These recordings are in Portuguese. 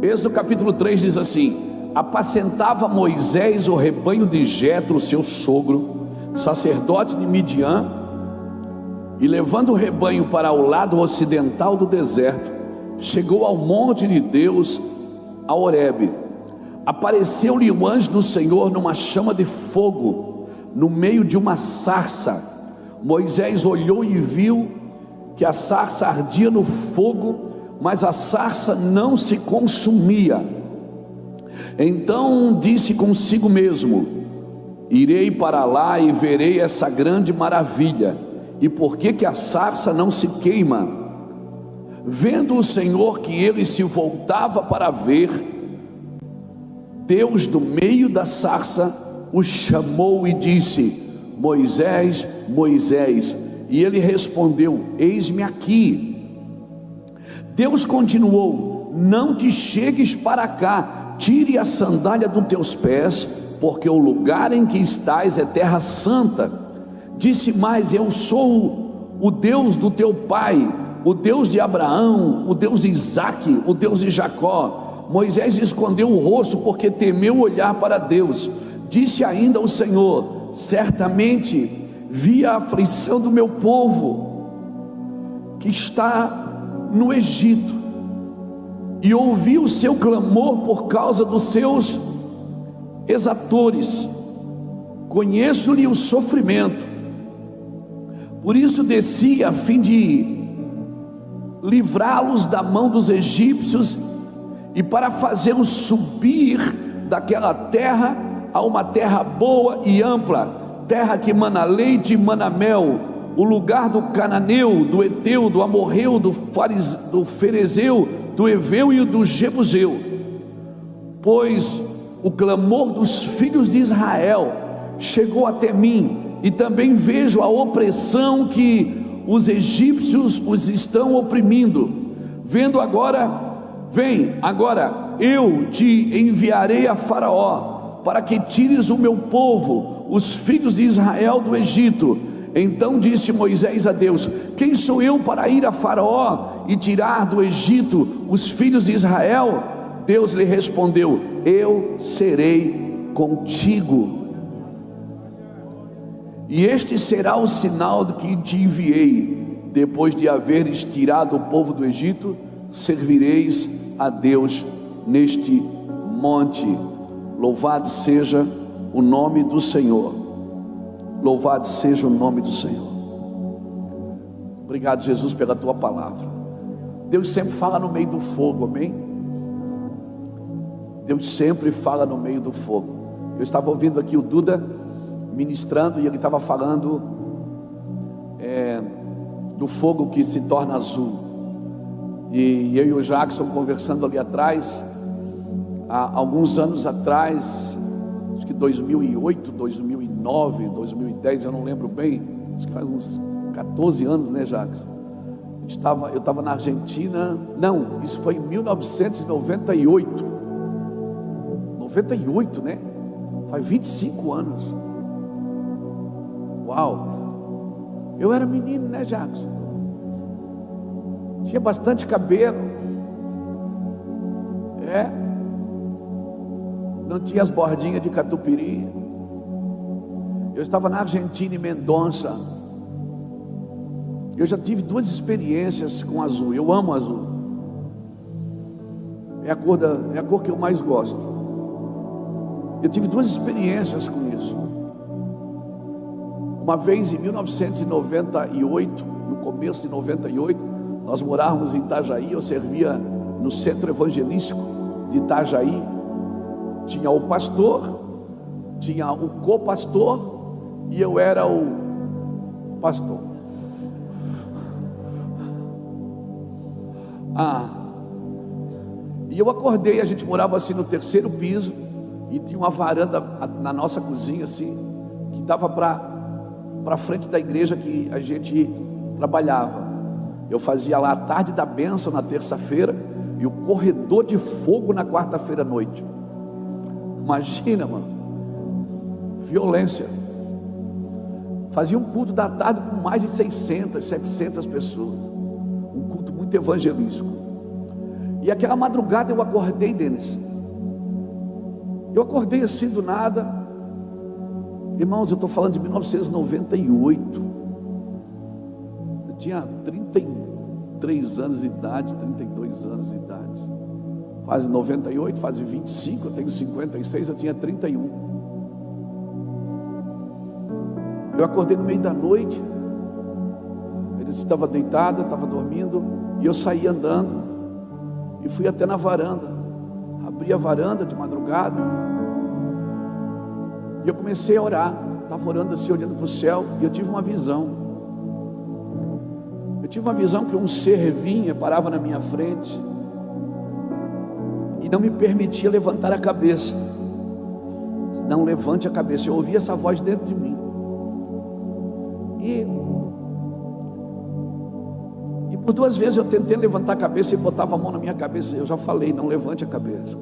Êxodo capítulo 3 diz assim: apacentava Moisés o rebanho de Jetro, seu sogro, sacerdote de Midian, e levando o rebanho para o lado ocidental do deserto, chegou ao monte de Deus, a Horebe. Apareceu-lhe o anjo do Senhor numa chama de fogo, no meio de uma sarça. Moisés olhou e viu que a sarça ardia no fogo, mas a sarça não se consumia. Então disse consigo mesmo: irei para lá e verei essa grande maravilha, e por que a sarça não se queima? Vendo o Senhor que ele se voltava para ver, Deus do meio da sarça o chamou e disse: Moisés, Moisés. E ele respondeu: eis-me aqui. Deus continuou: não te chegues para cá, tire a sandália dos teus pés, porque o lugar em que estás é terra santa. Disse mais: eu sou o Deus do teu pai, o Deus de Abraão, o Deus de Isaque, o Deus de Jacó. Moisés escondeu o rosto porque temeu olhar para Deus. Disse ainda o Senhor: certamente vi a aflição do meu povo que está no Egito, e ouvi o seu clamor por causa dos seus exatores. Conheço-lhe o sofrimento, por isso desci a fim de livrá-los da mão dos egípcios, e para fazê-los subir daquela terra a uma terra boa e ampla, terra que mana leite e mana mel, o lugar do cananeu, do eteu, do amorreu, do ferezeu, do eveu e do jebuseu. Pois o clamor dos filhos de Israel chegou até mim, e também vejo a opressão que os egípcios os estão oprimindo. Vem agora, eu te enviarei a Faraó, para que tires o meu povo, os filhos de Israel, do Egito. Então disse Moisés a Deus: quem sou eu para ir a Faraó e tirar do Egito os filhos de Israel? Deus lhe respondeu: eu serei contigo, e este será o sinal de que te enviei. Depois de haveres tirado o povo do Egito, servireis a Deus neste monte. Louvado seja o nome do Senhor. Louvado seja o nome do Senhor. Obrigado, Jesus, pela tua palavra. Deus sempre fala no meio do fogo, amém? Deus sempre fala no meio do fogo. Eu estava ouvindo aqui o Duda ministrando, e ele estava falando do fogo que se torna azul. E eu e o Jackson conversando ali atrás, há alguns anos atrás, acho que 2008, 2009, 2010, eu não lembro bem, acho que faz uns 14 anos, né, Jackson? Eu estava na Argentina, não, isso foi em 1998, 98, né? Faz 25 anos. Uau! Eu era menino, né, Jackson? Tinha bastante cabelo. Não tinha as bordinhas de catupiry. Eu estava na Argentina, em Mendonça. Eu já tive 2 experiências com azul. Eu amo azul. É a cor que eu mais gosto. Eu tive 2 experiências com isso. Uma vez em 1998, no começo de 98, nós morávamos em Itajaí. Eu servia no centro evangelístico de Itajaí. Tinha o pastor, tinha o co-pastor, e eu era o pastor. E eu acordei, a gente morava assim no 3º piso, e tinha uma varanda na nossa cozinha assim, que dava para frente da igreja que a gente trabalhava. Eu fazia lá a tarde da bênção na terça-feira, e o corredor de fogo na quarta-feira à noite. Imagina, mano, violência. Fazia um culto da tarde com mais de 600, 700 pessoas, um culto muito evangelístico. E aquela madrugada eu acordei, Denis. Eu acordei assim do nada. Irmãos, eu estou falando de 1998. Eu tinha 33 anos de idade, 32 anos de idade. Faz 98, faz 25, eu tenho 56, eu tinha 31. Eu acordei no meio da noite. Ele estava deitado, eu estava dormindo. E eu saí andando e fui até na varanda. Abri a varanda de madrugada e eu comecei a orar. Estava orando assim, olhando para o céu, e eu tive uma visão. Eu tive uma visão que um ser vinha, parava na minha frente e não me permitia levantar a cabeça. Não levante a cabeça. Eu ouvi essa voz dentro de mim. E por 2 vezes eu tentei levantar a cabeça e botava a mão na minha cabeça. Eu já falei, não levante a cabeça.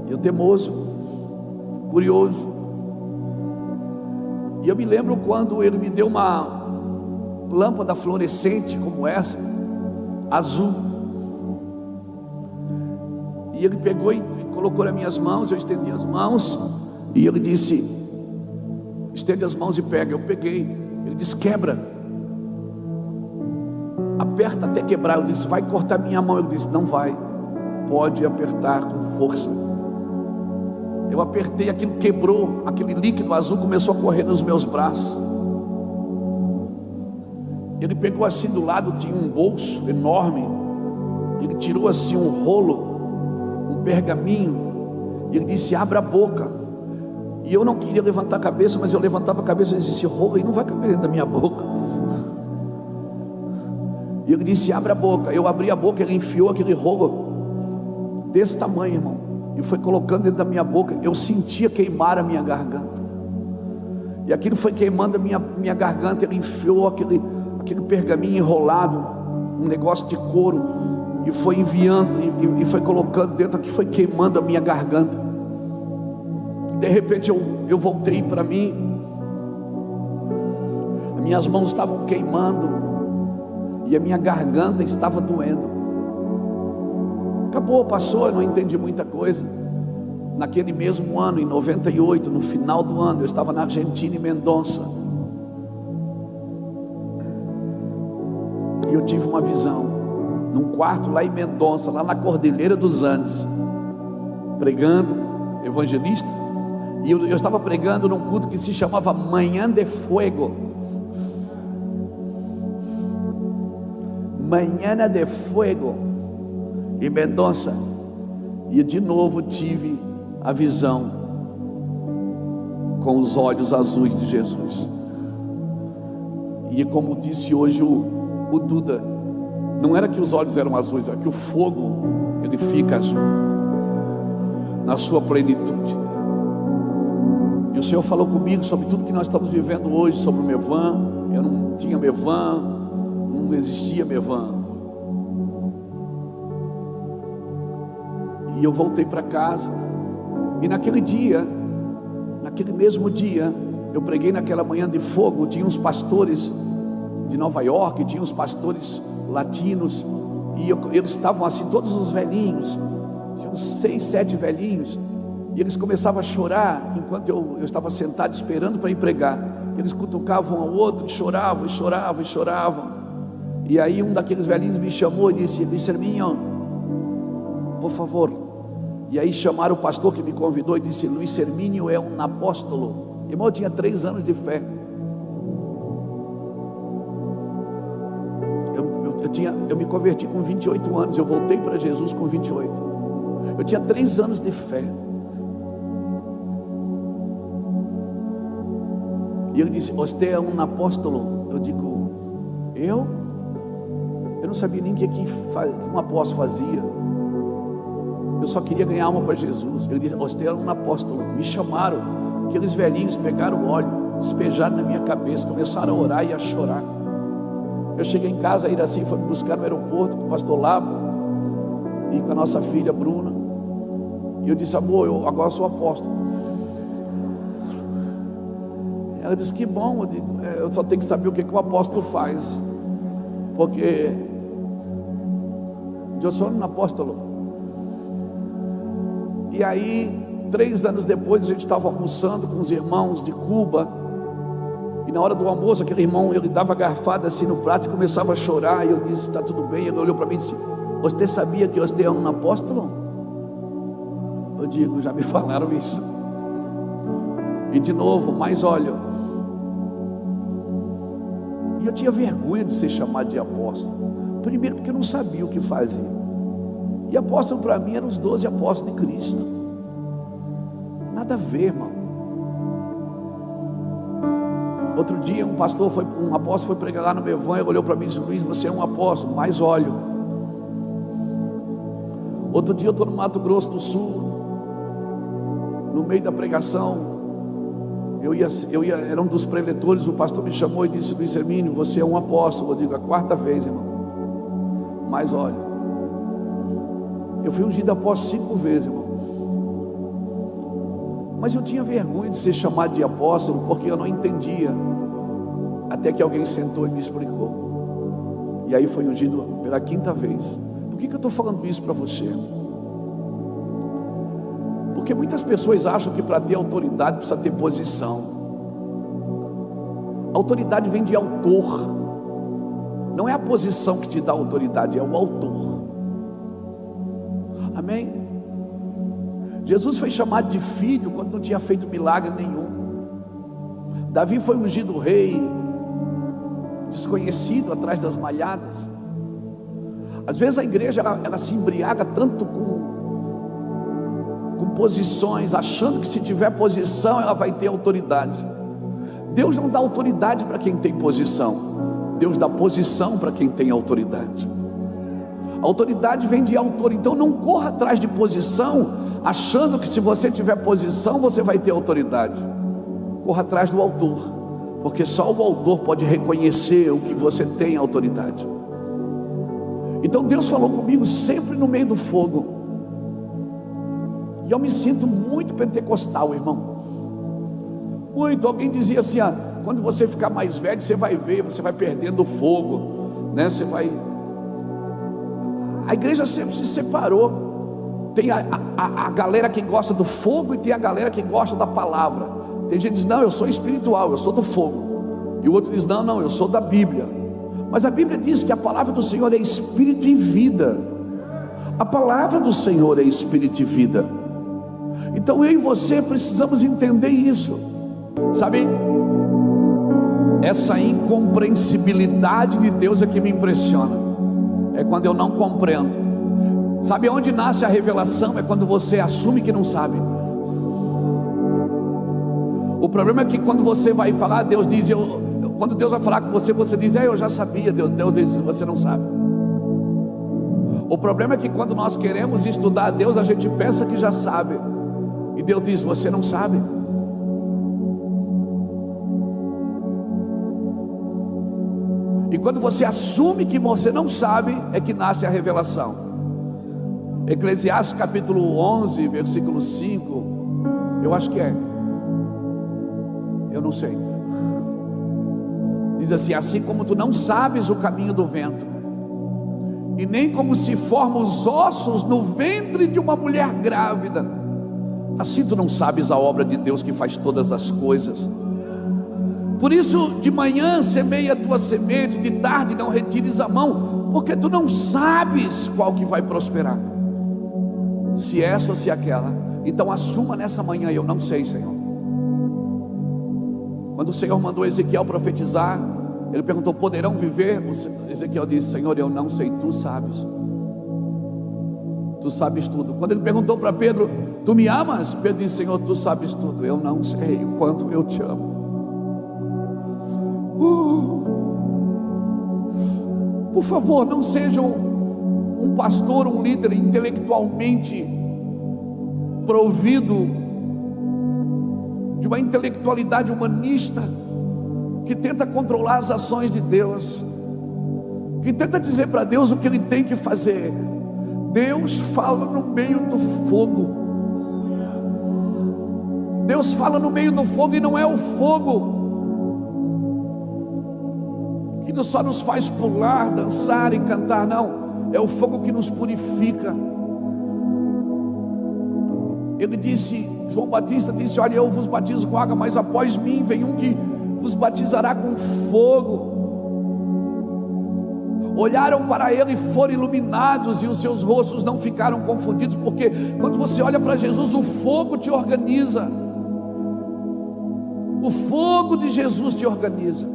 Eu teimoso, curioso. E eu me lembro quando ele me deu uma lâmpada fluorescente como essa, azul. E ele pegou e colocou nas minhas mãos. Eu estendi as mãos e ele disse: estende as mãos e pega. Eu peguei. Ele disse: quebra, aperta até quebrar. Eu disse: vai cortar minha mão. Ele disse: não vai, pode apertar com força. Eu apertei, aquilo quebrou, aquele líquido azul começou a correr nos meus braços. Ele pegou assim do lado, tinha um bolso enorme. Ele tirou assim um rolo, um pergaminho, e ele disse: abra a boca. E eu não queria levantar a cabeça, mas eu levantava a cabeça e disse: esse rolo aí não vai caber dentro da minha boca. E ele disse: abra a boca. Eu abri a boca, ele enfiou aquele rolo desse tamanho, irmão, e foi colocando dentro da minha boca. Eu sentia queimar a minha garganta, e aquilo foi queimando a minha garganta. Ele enfiou aquele pergaminho enrolado, um negócio de couro, e foi enviando, e foi colocando dentro, que foi queimando a minha garganta. De repente eu voltei para mim, as minhas mãos estavam queimando, e a minha garganta estava doendo. Acabou, passou, eu não entendi muita coisa. Naquele mesmo ano, em 98, no final do ano, eu estava na Argentina, em Mendonça, e eu tive uma visão, num quarto lá em Mendonça, lá na Cordilheira dos Andes, pregando, evangelista. E eu estava pregando num culto que se chamava Manhã de Fuego. Manhã de Fuego, em Mendonça. E de novo tive a visão com os olhos azuis de Jesus. E como disse hoje o Duda, não era que os olhos eram azuis, era que o fogo, ele fica azul na sua plenitude. E o Senhor falou comigo sobre tudo que nós estamos vivendo hoje, sobre o Mevan. Eu não tinha Mevan, não existia Mevan. E eu voltei para casa, e naquele dia, naquele mesmo dia, eu preguei naquela manhã de fogo. Tinha uns pastores de Nova York, tinha uns pastores latinos, e eles estavam assim, todos os velhinhos, tinha uns 6, 7 velhinhos, e eles começavam a chorar, enquanto eu estava sentado esperando para ir pregar. Eles cutucavam um ao outro, e choravam, e choravam, e choravam. E aí um daqueles velhinhos me chamou e disse: Luiz Hermínio, por favor. E aí chamaram o pastor que me convidou e disse: Luiz Hermínio é um apóstolo. Irmão, eu tinha 3 anos de fé. Eu me converti com 28 anos, eu voltei para Jesus com 28. Eu tinha 3 anos de fé. E ele disse: você é um apóstolo? Eu digo: eu não sabia nem o que um apóstolo fazia. Eu só queria ganhar alma para Jesus. Ele disse: você é um apóstolo. Me chamaram, aqueles velhinhos pegaram o óleo, despejaram na minha cabeça, começaram a orar e a chorar. Eu cheguei em casa, a Iraci foi me buscar no aeroporto com o pastor Labo e com a nossa filha Bruna. E eu disse: amor, eu agora sou apóstolo. Ela disse: que bom. Eu digo: eu só tenho que saber o que o apóstolo faz, porque Eu sou um apóstolo. E aí, 3 anos depois, a gente estava almoçando com os irmãos de Cuba. E na hora do almoço, aquele irmão, ele dava garfada assim no prato e começava a chorar. E eu disse, está tudo bem? Ele olhou para mim e disse, você sabia que você é um apóstolo? Eu digo, já me falaram isso. E de novo, mais óleo. E eu tinha vergonha de ser chamado de apóstolo. Primeiro porque eu não sabia o que fazia. E apóstolo para mim eram os 12 apóstolos de Cristo. Nada a ver, irmão. Outro dia um apóstolo foi pregar lá no meu evangelho, olhou para mim e disse, Luiz, você é um apóstolo, mais óleo. Outro dia eu estou no Mato Grosso do Sul, no meio da pregação, era um dos preletores, o pastor me chamou e disse, Luiz Hermínio, você é um apóstolo. Eu digo, a 4ª vez, irmão, mais óleo. Eu fui ungido apóstolo 5 vezes, irmão. Mas eu tinha vergonha de ser chamado de apóstolo, porque eu não entendia, até que alguém sentou e me explicou. E aí foi ungido pela 5ª vez. Por que eu estou falando isso para você? Porque muitas pessoas acham que para ter autoridade precisa ter posição. A autoridade vem de autor. Não é a posição que te dá autoridade, é o autor. Amém? Jesus foi chamado de filho quando não tinha feito milagre nenhum. Davi foi ungido rei, desconhecido atrás das malhadas. Às vezes a igreja ela se embriaga tanto com posições, achando que se tiver posição ela vai ter autoridade. Deus não dá autoridade para quem tem posição, Deus dá posição para quem tem autoridade. A autoridade vem de autor. Então não corra atrás de posição achando que se você tiver posição você vai ter autoridade. Corra atrás do autor, porque só o autor pode reconhecer o que você tem autoridade. Então Deus falou comigo sempre no meio do fogo. E eu me sinto muito pentecostal, irmão. Muito. Alguém dizia assim, quando você ficar mais velho, você vai ver, você vai perdendo o fogo, né? Você vai... A igreja sempre se separou. Tem a galera que gosta do fogo e tem a galera que gosta da palavra. Tem gente que diz, não, eu sou espiritual, eu sou do fogo. E o outro diz, não, eu sou da Bíblia. Mas a Bíblia diz que a palavra do Senhor é espírito e vida. A palavra do Senhor é espírito e vida. Então eu e você precisamos entender isso. Sabe, essa incompreensibilidade de Deus é que me impressiona. É quando eu não compreendo. Sabe onde nasce a revelação? É quando você assume que não sabe. O problema é que quando você vai falar, Deus diz, quando Deus vai falar com você, você diz, eu já sabia. Deus diz, você não sabe. O problema é que quando nós queremos estudar a Deus, a gente pensa que já sabe. E Deus diz, você não sabe. E quando você assume que você não sabe, é que nasce a revelação. Eclesiastes capítulo 11, versículo 5. Eu acho que é. Eu não sei. Diz assim, assim como tu não sabes o caminho do vento, e nem como se formam os ossos no ventre de uma mulher grávida, assim tu não sabes a obra de Deus que faz todas as coisas. Por isso de manhã semeia a tua semente, de tarde não retires a mão, porque tu não sabes qual que vai prosperar, se essa ou se aquela. Então assuma nessa manhã, eu não sei, Senhor. Quando o Senhor mandou Ezequiel profetizar, ele perguntou, poderão viver? Ezequiel disse, Senhor, eu não sei, tu sabes. Tu sabes tudo. Quando ele perguntou para Pedro, tu me amas? Pedro disse, Senhor, tu sabes tudo. Eu não sei o quanto eu te amo. Por favor, não seja um pastor, um líder intelectualmente provido de uma intelectualidade humanista, que tenta controlar as ações de Deus, que tenta dizer para Deus o que Ele tem que fazer. Deus fala no meio do fogo. Deus fala no meio do fogo, e não é o fogo que só nos faz pular, dançar e cantar, não. é o fogo que nos purifica. Ele disse, João Batista disse: olha, eu vos batizo com água, mas após mim vem um que vos batizará com fogo. Olharam para ele e foram iluminados, e os seus rostos não ficaram confundidos, porque quando você olha para Jesus, o fogo te organiza. O fogo de Jesus te organiza.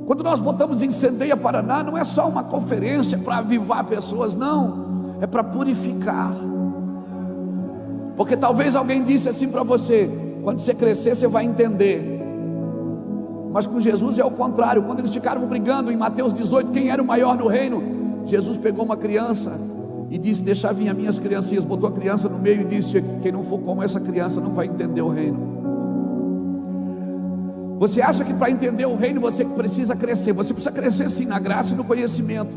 Quando nós botamos Incendeia Paraná, não é só uma conferência para avivar pessoas, não, é para purificar. Porque talvez alguém disse assim para você: quando você crescer você vai entender. Mas com Jesus é o contrário. Quando eles ficaram brigando em Mateus 18, quem era o maior no reino, Jesus pegou uma criança e disse: deixa vir as minhas criancinhas. Botou a criança no meio e disse: quem não for como essa criança não vai entender o reino. Você acha que para entender o reino você precisa crescer? Você precisa crescer sim, na graça e no conhecimento,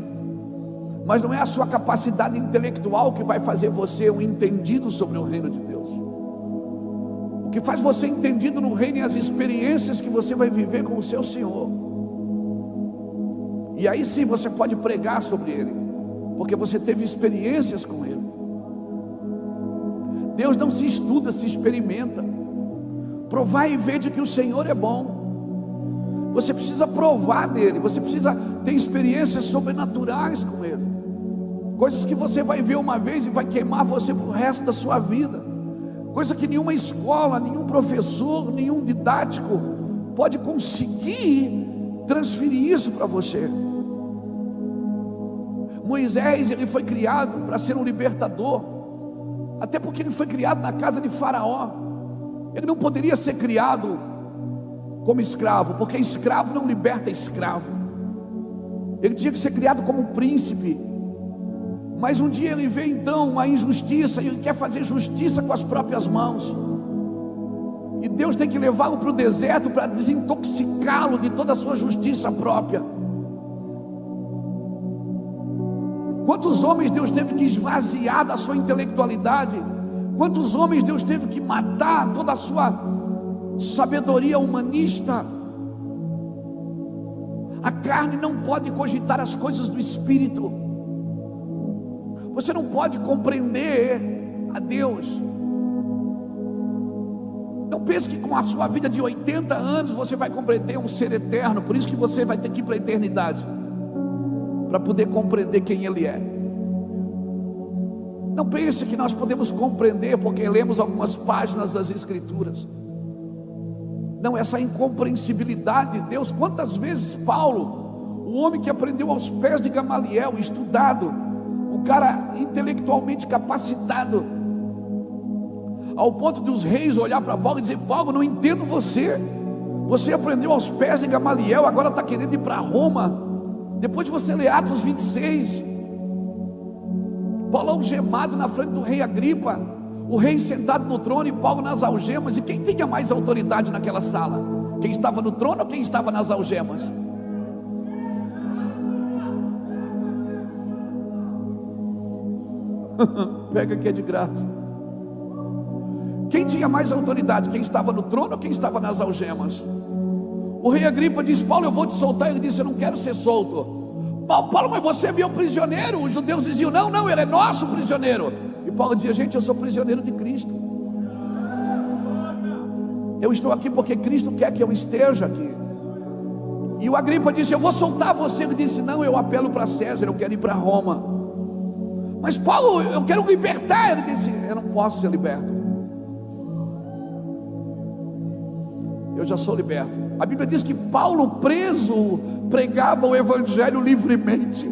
mas não é a sua capacidade intelectual que vai fazer você um entendido sobre o reino de Deus. O que faz você entendido no reino é as experiências que você vai viver com o seu Senhor. E aí sim você pode pregar sobre Ele, porque você teve experiências com Ele. Deus não se estuda, se experimenta. Provar e ver de que o Senhor é bom. Você precisa provar dele, você precisa ter experiências sobrenaturais com Ele, coisas que você vai ver uma vez e vai queimar você para o resto da sua vida, coisa que nenhuma escola, nenhum professor, nenhum didático pode conseguir transferir isso para você. Moisés, ele foi criado para ser um libertador, até porque ele foi criado na casa de Faraó. Ele não poderia ser criado como escravo, porque escravo não liberta escravo. Ele tinha que ser criado como um príncipe. Mas um dia ele vê então a injustiça, e ele quer fazer justiça com as próprias mãos, e Deus tem que levá-lo para o deserto para desintoxicá-lo de toda a sua justiça própria. Quantos homens Deus teve que esvaziar da sua intelectualidade? Quantos homens Deus teve que matar toda a sua sabedoria humanista? A carne não pode cogitar as coisas do Espírito. Você não pode compreender a Deus. Não pense que com a sua vida de 80 anos você vai compreender um ser eterno. Por isso que você vai ter que ir para a eternidade, para poder compreender quem Ele é. Não pense que nós podemos compreender porque lemos algumas páginas das Escrituras. Não, essa incompreensibilidade de Deus. Quantas vezes Paulo, o homem que aprendeu aos pés de Gamaliel, estudado, um cara intelectualmente capacitado, ao ponto de os reis olhar para Paulo e dizer: Paulo, não entendo você. Você aprendeu aos pés de Gamaliel, agora está querendo ir para Roma. Depois de você ler Atos 26, Paulo algemado na frente do rei Agripa, o rei sentado no trono e Paulo nas algemas. E quem tinha mais autoridade naquela sala? Quem estava no trono ou quem estava nas algemas? Pega que é de graça. Quem tinha mais autoridade? Quem estava no trono ou quem estava nas algemas? O rei Agripa disse: Paulo, eu vou te soltar. Ele disse: eu não quero ser solto. Paulo, mas você é meu prisioneiro. Os judeus diziam: não, não, ele é nosso prisioneiro. E Paulo dizia: gente, eu sou prisioneiro de Cristo. Eu estou aqui porque Cristo quer que eu esteja aqui. E o Agripa disse: eu vou soltar você. Ele disse: não, eu apelo para César, eu quero ir para Roma. Mas Paulo, eu quero libertar. Ele disse: eu não posso ser liberto. Eu já sou liberto. A Bíblia diz que Paulo, preso, pregava o Evangelho livremente.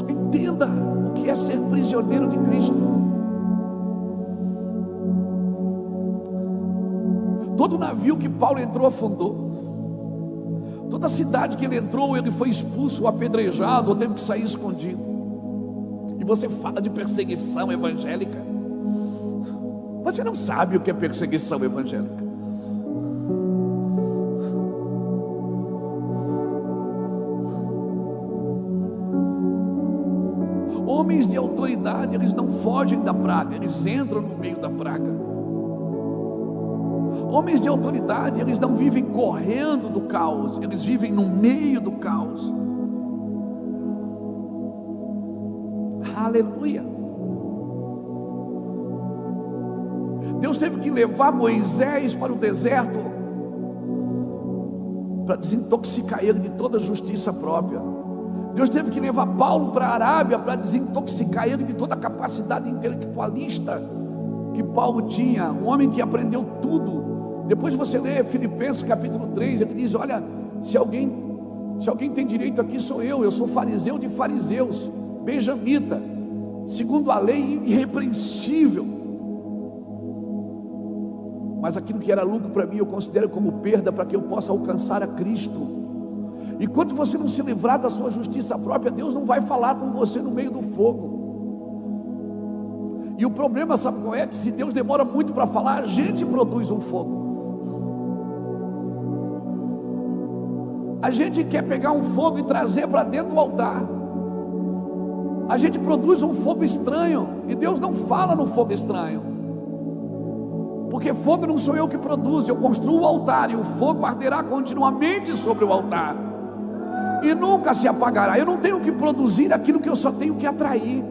Entenda o que é ser prisioneiro de Cristo. Todo navio que Paulo entrou afundou. Toda cidade que ele entrou, ele foi expulso, ou apedrejado, ou teve que sair escondido. E você fala de perseguição evangélica. Você não sabe o que é perseguição evangélica. Homens de autoridade, eles não fogem da praga, eles entram no meio da praga. Homens de autoridade, eles não vivem correndo do caos, eles vivem no meio do caos. Aleluia. Deus teve que levar Moisés para o deserto para desintoxicar ele de toda justiça própria. Deus teve que levar Paulo para a Arábia para desintoxicar ele de toda a capacidade intelectualista que Paulo tinha, um homem que aprendeu tudo. Depois você lê Filipenses capítulo 3, ele diz: olha, se alguém tem direito aqui, sou eu sou fariseu de fariseus, benjamita, segundo a lei, irrepreensível, mas aquilo que era lucro para mim eu considero como perda, para que eu possa alcançar a Cristo. Enquanto você não se livrar da sua justiça própria, Deus não vai falar com você no meio do fogo. E o problema, sabe qual é? Que se Deus demora muito para falar, a gente produz um fogo. A gente quer pegar um fogo e trazer para dentro do altar. A gente produz um fogo estranho, e Deus não fala no fogo estranho, porque fogo não sou eu que produzo, eu construo o altar, e o fogo arderá continuamente sobre o altar, e nunca se apagará. Eu não tenho que produzir aquilo que eu só tenho que atrair.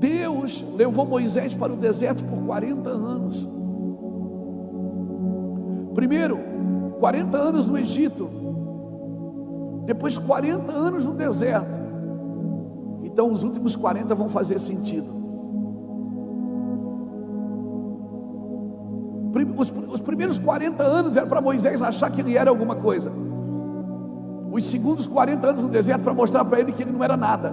Deus levou Moisés para o deserto por 40 anos. Primeiro, 40 anos no Egito, depois 40 anos no deserto. Então os últimos 40 vão fazer sentido. Os primeiros 40 anos era para Moisés achar que ele era alguma coisa. Os segundos 40 anos no deserto para mostrar para ele que ele não era nada.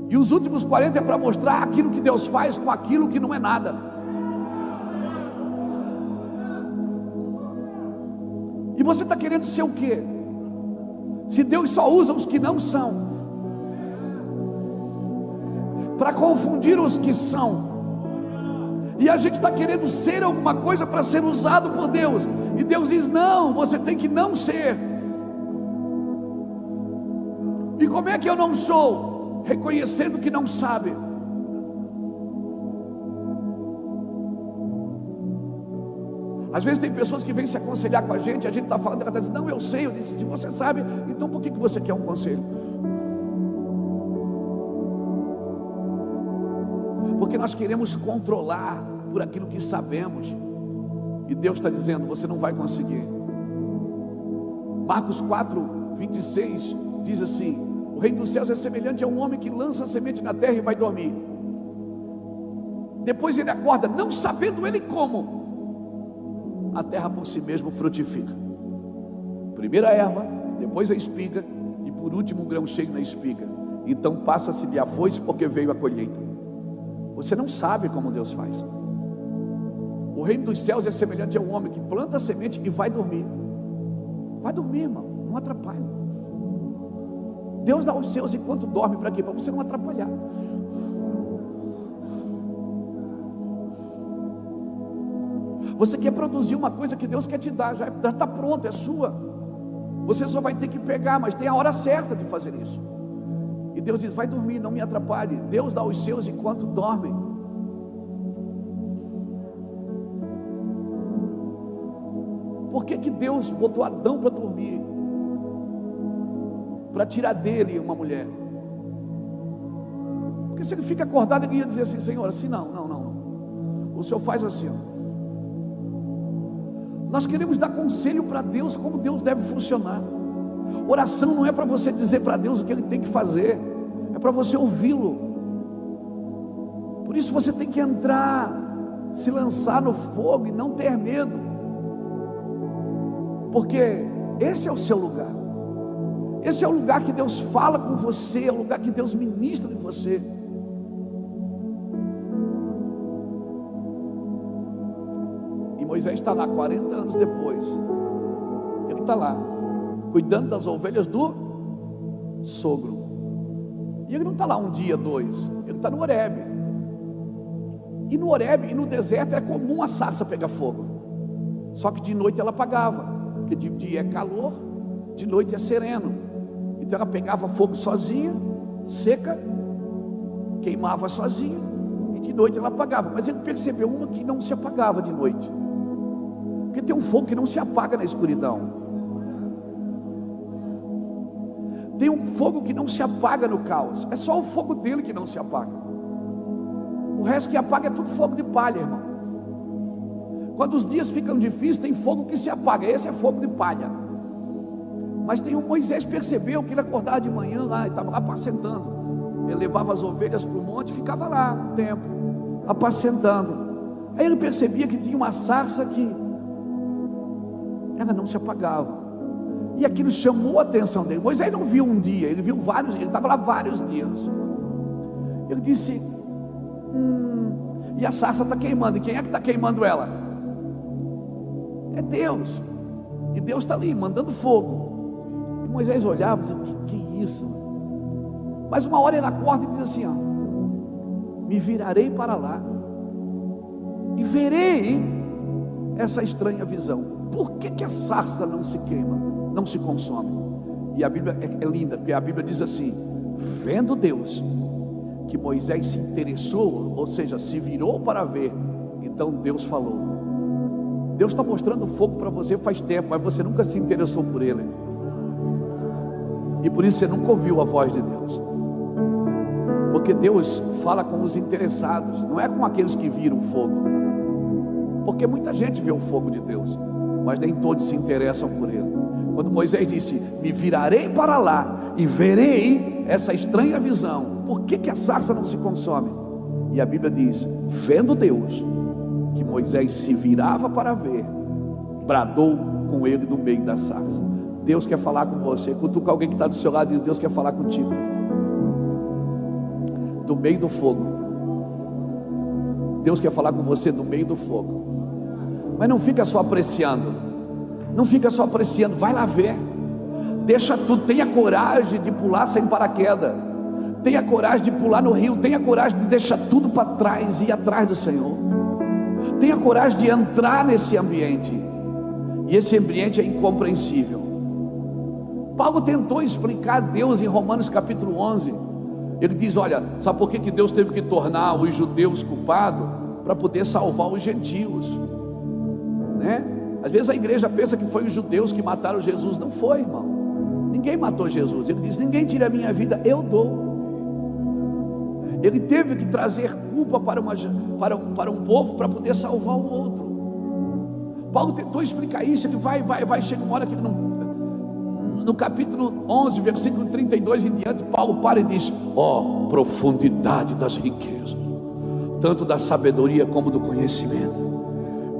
E os últimos 40 é para mostrar aquilo que Deus faz com aquilo que não é nada. E você está querendo ser o quê? Se Deus só usa os que não são, para confundir os que são. E a gente está querendo ser alguma coisa para ser usado por Deus. E Deus diz: não, você tem que não ser. E como é que eu não sou? Reconhecendo que não sabe. Às vezes tem pessoas que vêm se aconselhar com a gente está falando, ela está dizendo: não, eu sei. Eu disse: se você sabe, então por que você quer um conselho? Porque nós queremos controlar por aquilo que sabemos, e Deus está dizendo: você não vai conseguir. Marcos 4:26 diz assim: o reino dos céus é semelhante a um homem que lança a semente na terra e vai dormir. Depois ele acorda, não sabendo ele como. A terra por si mesmo frutifica. Primeiro a erva, depois a espiga, e por último um grão cheio na espiga. Então passa-se-lhe a foice, porque veio a colheita. Você não sabe como Deus faz. O reino dos céus é semelhante a um homem que planta a semente e vai dormir. Vai dormir, irmão, não atrapalha. Deus dá aos seus enquanto dorme. Para quê? Para você não atrapalhar. Você quer produzir uma coisa que Deus quer te dar, já está pronta, é sua. Você só vai ter que pegar, mas tem a hora certa de fazer isso. E Deus diz: vai dormir, não me atrapalhe. Deus dá aos seus enquanto dormem. Por que Deus botou Adão para dormir? Para tirar dele uma mulher. Porque se ele fica acordado, ele ia dizer assim: Senhor, assim não. O Senhor faz assim, ó. Nós queremos dar conselho para Deus, como Deus deve funcionar. Oração não é para você dizer para Deus o que Ele tem que fazer, é para você ouvi-lo. Por isso você tem que entrar, se lançar no fogo e não ter medo, porque esse é o seu lugar. Esse é o lugar que Deus fala com você, é o lugar que Deus ministra em você. Moisés está lá 40 anos depois. Ele está lá cuidando das ovelhas do sogro. E ele não está lá um dia, dois. Ele está no Horebe. E no Horebe e no deserto é comum a sarça pegar fogo. Só que de noite ela apagava, porque de dia é calor, de noite é sereno. Então ela pegava fogo sozinha, seca, queimava sozinha, e de noite ela apagava, mas ele percebeu uma que não se apagava de noite, porque tem um fogo que não se apaga na escuridão. Tem um fogo que não se apaga no caos. É só o fogo dele que não se apaga. O resto que apaga é tudo fogo de palha, irmão. Quando os dias ficam difíceis, tem fogo que se apaga. Esse é fogo de palha. Mas tem um Moisés, percebeu que ele acordava de manhã lá, ele estava lá apacentando. Ele levava as ovelhas para o monte, ficava lá um tempo, apacentando. Aí ele percebia que tinha uma sarça que ela não se apagava. E aquilo chamou a atenção dele. Moisés não viu um dia, ele viu vários, ele estava lá vários dias. Ele disse: e a sarça está queimando. E quem é que está queimando ela? É Deus. E Deus está ali, mandando fogo. E Moisés olhava e dizia: que isso? Mas uma hora ele acorda e diz assim: me virarei para lá e verei essa estranha visão. Por que a sarça não se queima, não se consome? E a Bíblia é linda, porque a Bíblia diz assim: vendo Deus que Moisés se interessou, ou seja, se virou para ver, então Deus falou. Deus está mostrando fogo para você faz tempo, mas você nunca se interessou por ele, e por isso você nunca ouviu a voz de Deus. Porque Deus fala com os interessados, não é com aqueles que viram o fogo. Porque muita gente vê o fogo de Deus, mas nem todos se interessam por ele. Quando Moisés disse: me virarei para lá e verei essa estranha visão, por que a sarça não se consome? E a Bíblia diz: vendo Deus que Moisés se virava para ver, bradou com ele no meio da sarça. Deus quer falar com você. Cutuca alguém que está do seu lado e diz: Deus quer falar contigo. Do meio do fogo. Deus quer falar com você do meio do fogo. Mas não fica só apreciando. Não fica só apreciando, vai lá ver. Deixa tudo, tenha coragem de pular sem paraquedas. Tenha coragem de pular no rio. Tenha coragem de deixar tudo para trás e ir atrás do Senhor. Tenha coragem de entrar nesse ambiente. E esse ambiente é incompreensível. Paulo tentou explicar Deus em Romanos capítulo 11. Ele diz: olha, sabe por que Deus teve que tornar os judeus culpados? Para poder salvar os gentios, né? Às vezes a igreja pensa que foi os judeus que mataram Jesus. Não foi, irmão. Ninguém matou Jesus. Ele diz: ninguém tira a minha vida, eu dou. Ele teve que trazer culpa para um povo para poder salvar o outro. Paulo tentou explicar isso. Ele vai, chega uma hora que ele não... No capítulo 11, versículo 32 em diante, Paulo para e diz: ó, profundidade das riquezas, tanto da sabedoria como do conhecimento.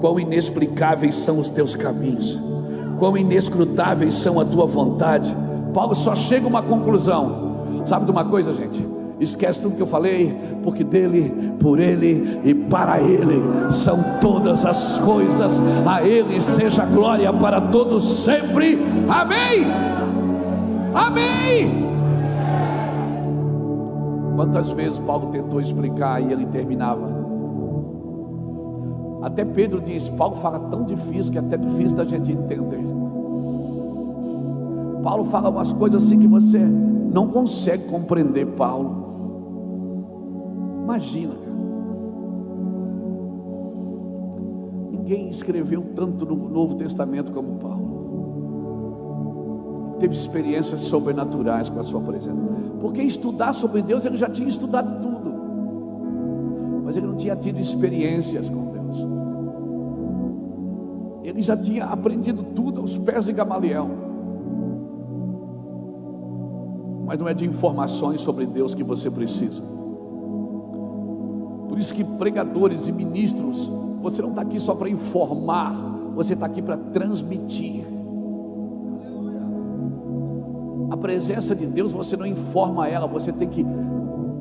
Quão inexplicáveis são os teus caminhos, quão inescrutáveis são a tua vontade. Paulo só chega a uma conclusão. Sabe de uma coisa, gente? Esquece tudo que eu falei, porque dele, por ele e para ele são todas as coisas. A ele seja glória para todos sempre. Amém. Amém. Quantas vezes Paulo tentou explicar e ele terminava? Até Pedro diz: Paulo fala tão difícil que é até difícil da gente entender. Paulo fala umas coisas assim que você não consegue compreender. Paulo, imagina, cara, ninguém escreveu tanto no Novo Testamento como Paulo. Teve experiências sobrenaturais com a sua presença, porque estudar sobre Deus ele já tinha estudado tudo, mas ele não tinha tido experiências com Deus. Ele já tinha aprendido tudo aos pés de Gamaliel, mas não é de informações sobre Deus que você precisa. Por isso que pregadores e ministros, você não está aqui só para informar, você está aqui para transmitir. A presença de Deus, você não informa ela, você tem que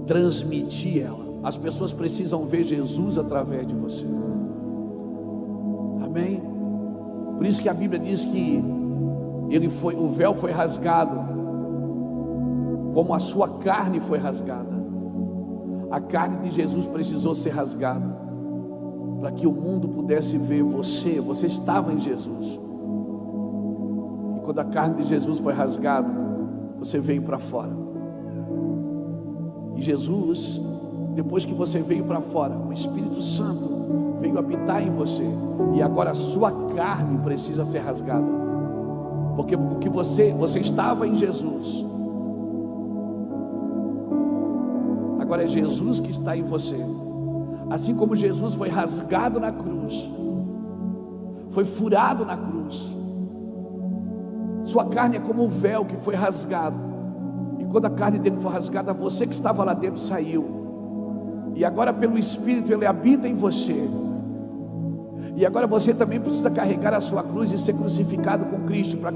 transmitir ela. As pessoas precisam ver Jesus através de você. Amém? Por isso que a Bíblia diz que o véu foi rasgado, como a sua carne foi rasgada. A carne de Jesus precisou ser rasgada para que o mundo pudesse ver você. Você estava em Jesus, e quando a carne de Jesus foi rasgada, você veio para fora. E Jesus depois que você veio para fora, o Espírito Santo veio habitar em você, e agora a sua carne precisa ser rasgada, porque o que você estava em Jesus, agora é Jesus que está em você. Assim como Jesus foi rasgado na cruz, foi furado na cruz, sua carne é como um véu que foi rasgado, e quando a carne dele foi rasgada, você que estava lá dentro saiu, e agora pelo Espírito ele habita em você, e agora você também precisa carregar a sua cruz e ser crucificado com Cristo, para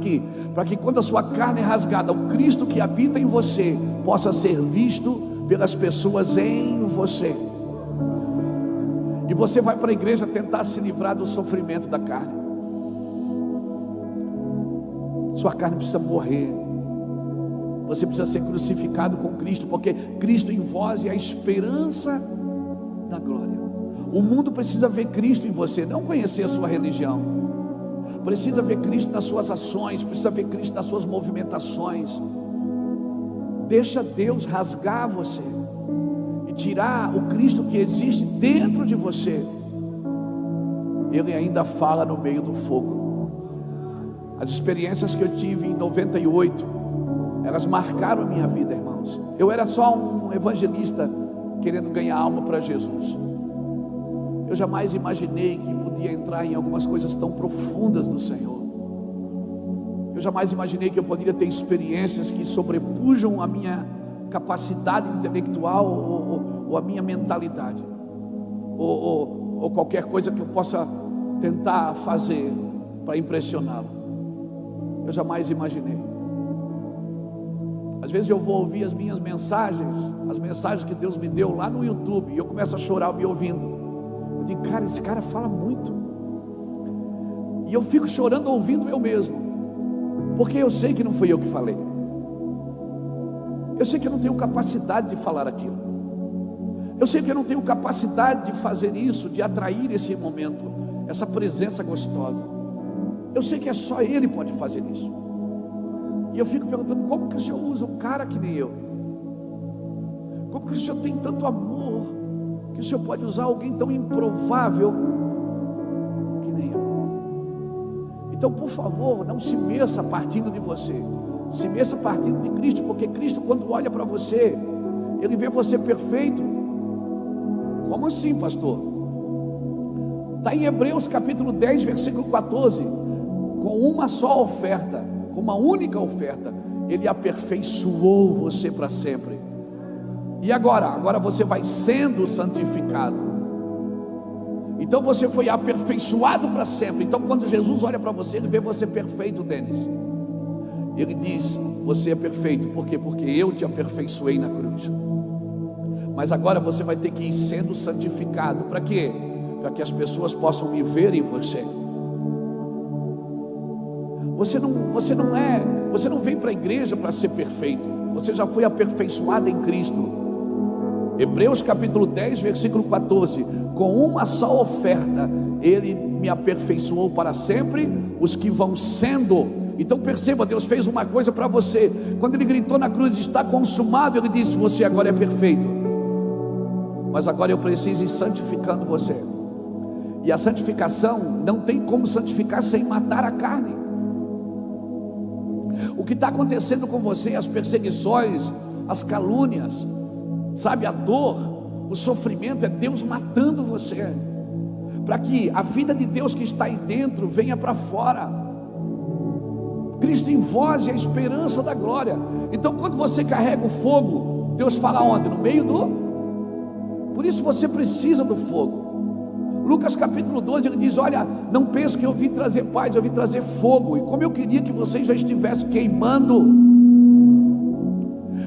que quando a sua carne é rasgada, o Cristo que habita em você possa ser visto pelas pessoas em você. E você vai para a igreja tentar se livrar do sofrimento da carne. Sua carne precisa morrer. Você precisa ser crucificado com Cristo, porque Cristo em vós é a esperança da glória. O mundo precisa ver Cristo em você, não conhecer a sua religião. Precisa ver Cristo nas suas ações, precisa ver Cristo nas suas movimentações. Deixa Deus rasgar você e tirar o Cristo que existe dentro de você. Ele ainda fala no meio do fogo. As experiências que eu tive em 98, elas marcaram a minha vida, irmãos. Eu era só um evangelista querendo ganhar alma para Jesus. Eu jamais imaginei que podia entrar em algumas coisas tão profundas do Senhor. Eu jamais imaginei que eu poderia ter experiências que sobrepujam a minha capacidade intelectual ou a minha mentalidade, ou qualquer coisa que eu possa tentar fazer para impressioná-lo. Eu jamais imaginei. Às vezes eu vou ouvir as minhas mensagens, as mensagens que Deus me deu lá no YouTube, e eu começo a chorar me ouvindo. Eu digo, cara, esse cara fala muito, e eu fico chorando ouvindo eu mesmo, porque eu sei que não fui eu que falei. Eu sei que eu não tenho capacidade de falar aquilo. Eu sei que eu não tenho capacidade de fazer isso, de atrair esse momento, essa presença gostosa. Eu sei que é só Ele pode fazer isso. E eu fico perguntando, como que o Senhor usa um cara que nem eu? Como que o Senhor tem tanto amor, que o Senhor pode usar alguém tão improvável que nem eu? Então, por favor, não se meça partindo de você, se meça partindo de Cristo, porque Cristo, quando olha para você, Ele vê você perfeito. Como assim, pastor? Está em Hebreus capítulo 10, versículo 14. Com uma só oferta, com uma única oferta, Ele aperfeiçoou você para sempre. E agora você vai sendo santificado. Então você foi aperfeiçoado para sempre. Então quando Jesus olha para você, Ele vê você perfeito, Denis. Ele diz, você é perfeito. Por quê? Porque eu te aperfeiçoei na cruz. Mas agora você vai ter que ir sendo santificado. Para quê? Para que as pessoas possam me ver em você. Você não vem para a igreja para ser perfeito. Você já foi aperfeiçoado em Cristo. Hebreus capítulo 10, versículo 14. Com uma só oferta, Ele me aperfeiçoou para sempre os que vão sendo. Então perceba, Deus fez uma coisa para você. Quando Ele gritou na cruz, está consumado, Ele disse, você agora é perfeito. Mas agora eu preciso ir santificando você. E a santificação, não tem como santificar sem matar a carne. O que está acontecendo com você, as perseguições, as calúnias, sabe, a dor, o sofrimento, é Deus matando você, para que a vida de Deus que está aí dentro venha para fora. Cristo em vós é a esperança da glória. Então quando você carrega o fogo, Deus fala onde? No meio do... Por isso você precisa do fogo. Lucas capítulo 12, Ele diz, olha, não pense que eu vim trazer paz, eu vim trazer fogo. E como eu queria que você já estivesse queimando.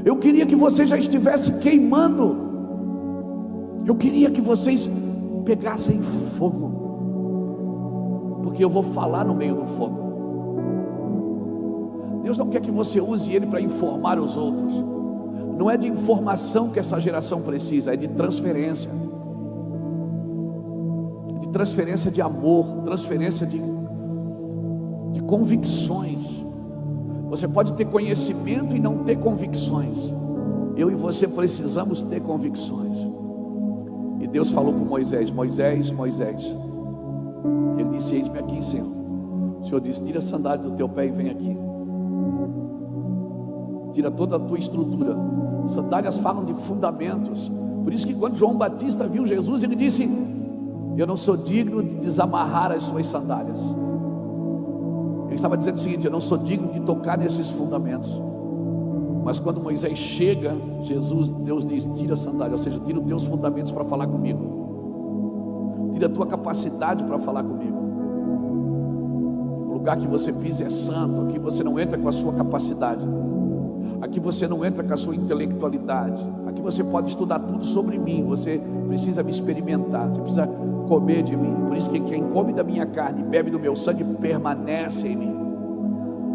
Eu queria que você já estivesse queimando. Eu queria que vocês pegassem fogo, porque eu vou falar no meio do fogo. Deus não quer que você use Ele para informar os outros. Não é de informação que essa geração precisa, é de transferência. De transferência de amor, transferência de convicções. Você pode ter conhecimento e não ter convicções. Eu e você precisamos ter convicções. Deus falou com Moisés: Moisés, Moisés. Ele disse: eis-me aqui, Senhor. O Senhor disse: tira a sandália do teu pé e vem aqui. Tira toda a tua estrutura. Sandálias falam de fundamentos. Por isso que quando João Batista viu Jesus, ele disse: eu não sou digno de desamarrar as suas sandálias. Ele estava dizendo o seguinte: eu não sou digno de tocar nesses fundamentos. Mas quando Moisés chega, Deus diz: tira a sandália, ou seja, tira os teus fundamentos para falar comigo. Tira a tua capacidade para falar comigo. O lugar que você pisa é santo. Aqui você não entra com a sua capacidade. Aqui você não entra com a sua intelectualidade. Aqui você pode estudar tudo sobre mim. Você precisa me experimentar. Você precisa comer de mim. Por isso que quem come da minha carne e bebe do meu sangue permanece em mim.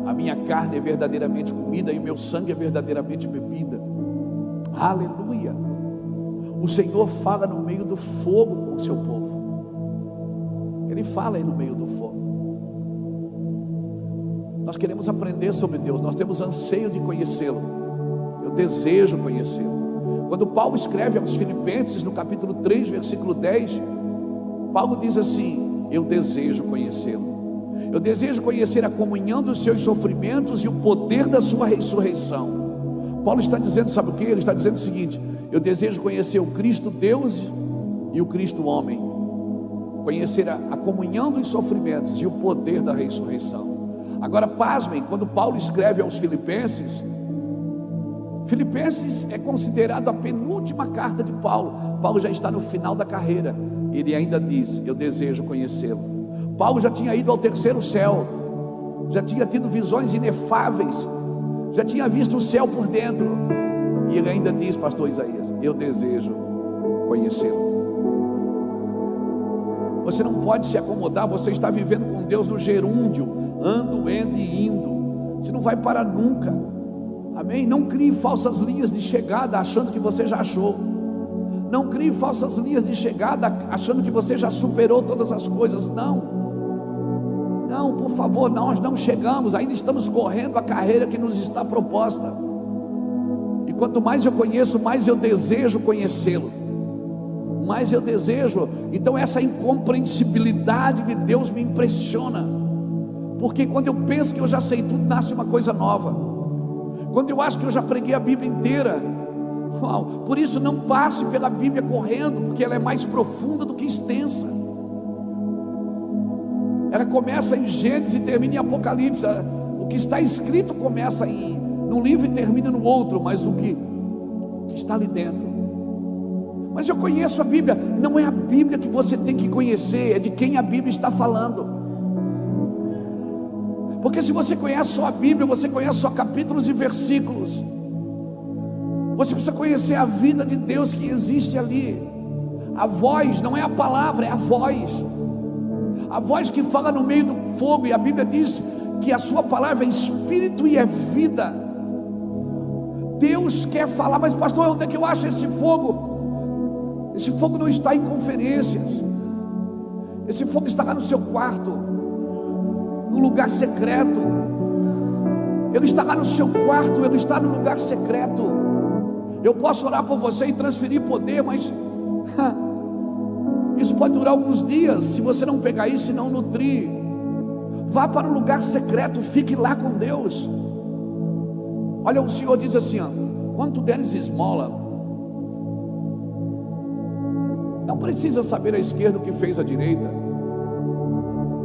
A minha carne é verdadeiramente comida e o meu sangue é verdadeiramente bebida. Aleluia. O Senhor fala no meio do fogo com o seu povo. Ele fala aí no meio do fogo. Nós queremos aprender sobre Deus. Nós temos anseio de conhecê-lo. Eu desejo conhecê-lo. Quando Paulo escreve aos Filipenses, no capítulo 3, versículo 10, Paulo diz assim: eu desejo conhecê-lo. Eu desejo conhecer a comunhão dos seus sofrimentos e o poder da sua ressurreição. Paulo está dizendo, sabe o que? Ele está dizendo o seguinte: eu desejo conhecer o Cristo Deus e o Cristo homem. Conhecer a comunhão dos sofrimentos e o poder da ressurreição. Agora pasmem, quando Paulo escreve aos Filipenses, Filipenses é considerado a penúltima carta de Paulo. Paulo já está no final da carreira. Ele ainda diz: eu desejo conhecê-lo. Paulo já tinha ido ao terceiro céu, já tinha tido visões inefáveis, já tinha visto o céu por dentro, e ele ainda diz, pastor Isaías: eu desejo conhecê-lo. Você não pode se acomodar. Você está vivendo com Deus no gerúndio, ando, indo e indo. Você não vai parar nunca. Amém? Não crie falsas linhas de chegada achando que você já achou. Não crie falsas linhas de chegada achando que você já superou todas as coisas. Não, por favor, nós não chegamos, ainda estamos correndo a carreira que nos está proposta. E quanto mais eu conheço, mais eu desejo conhecê-lo, mais eu desejo. Então essa incompreensibilidade de Deus me impressiona, porque quando eu penso que eu já sei tudo, nasce uma coisa nova. Quando eu acho que eu já preguei a Bíblia inteira, uau, por isso não passe pela Bíblia correndo, porque ela é mais profunda do que extensa. Ela começa em Gênesis e termina em Apocalipse. O que está escrito começa num livro e termina no outro, mas o que está ali dentro. Mas eu conheço a Bíblia. Não é a Bíblia que você tem que conhecer, é de quem a Bíblia está falando. Porque se você conhece só a Bíblia, você conhece só capítulos e versículos. Você precisa conhecer a vida de Deus que existe ali. A voz, não é a palavra, é a voz. A voz que fala no meio do fogo. E a Bíblia diz que a sua palavra é espírito e é vida. Deus quer falar. Mas pastor, onde é que eu acho esse fogo? Esse fogo não está em conferências. Esse fogo está lá no seu quarto, no lugar secreto. Ele está lá no seu quarto, ele está no lugar secreto. Eu posso orar por você e transferir poder, mas isso pode durar alguns dias, se você não pegar isso e não nutrir. Vá para o lugar secreto, fique lá com Deus. Olha, o Senhor diz assim, ó: quando tu deres esmola, não precisa saber a esquerda o que fez a direita.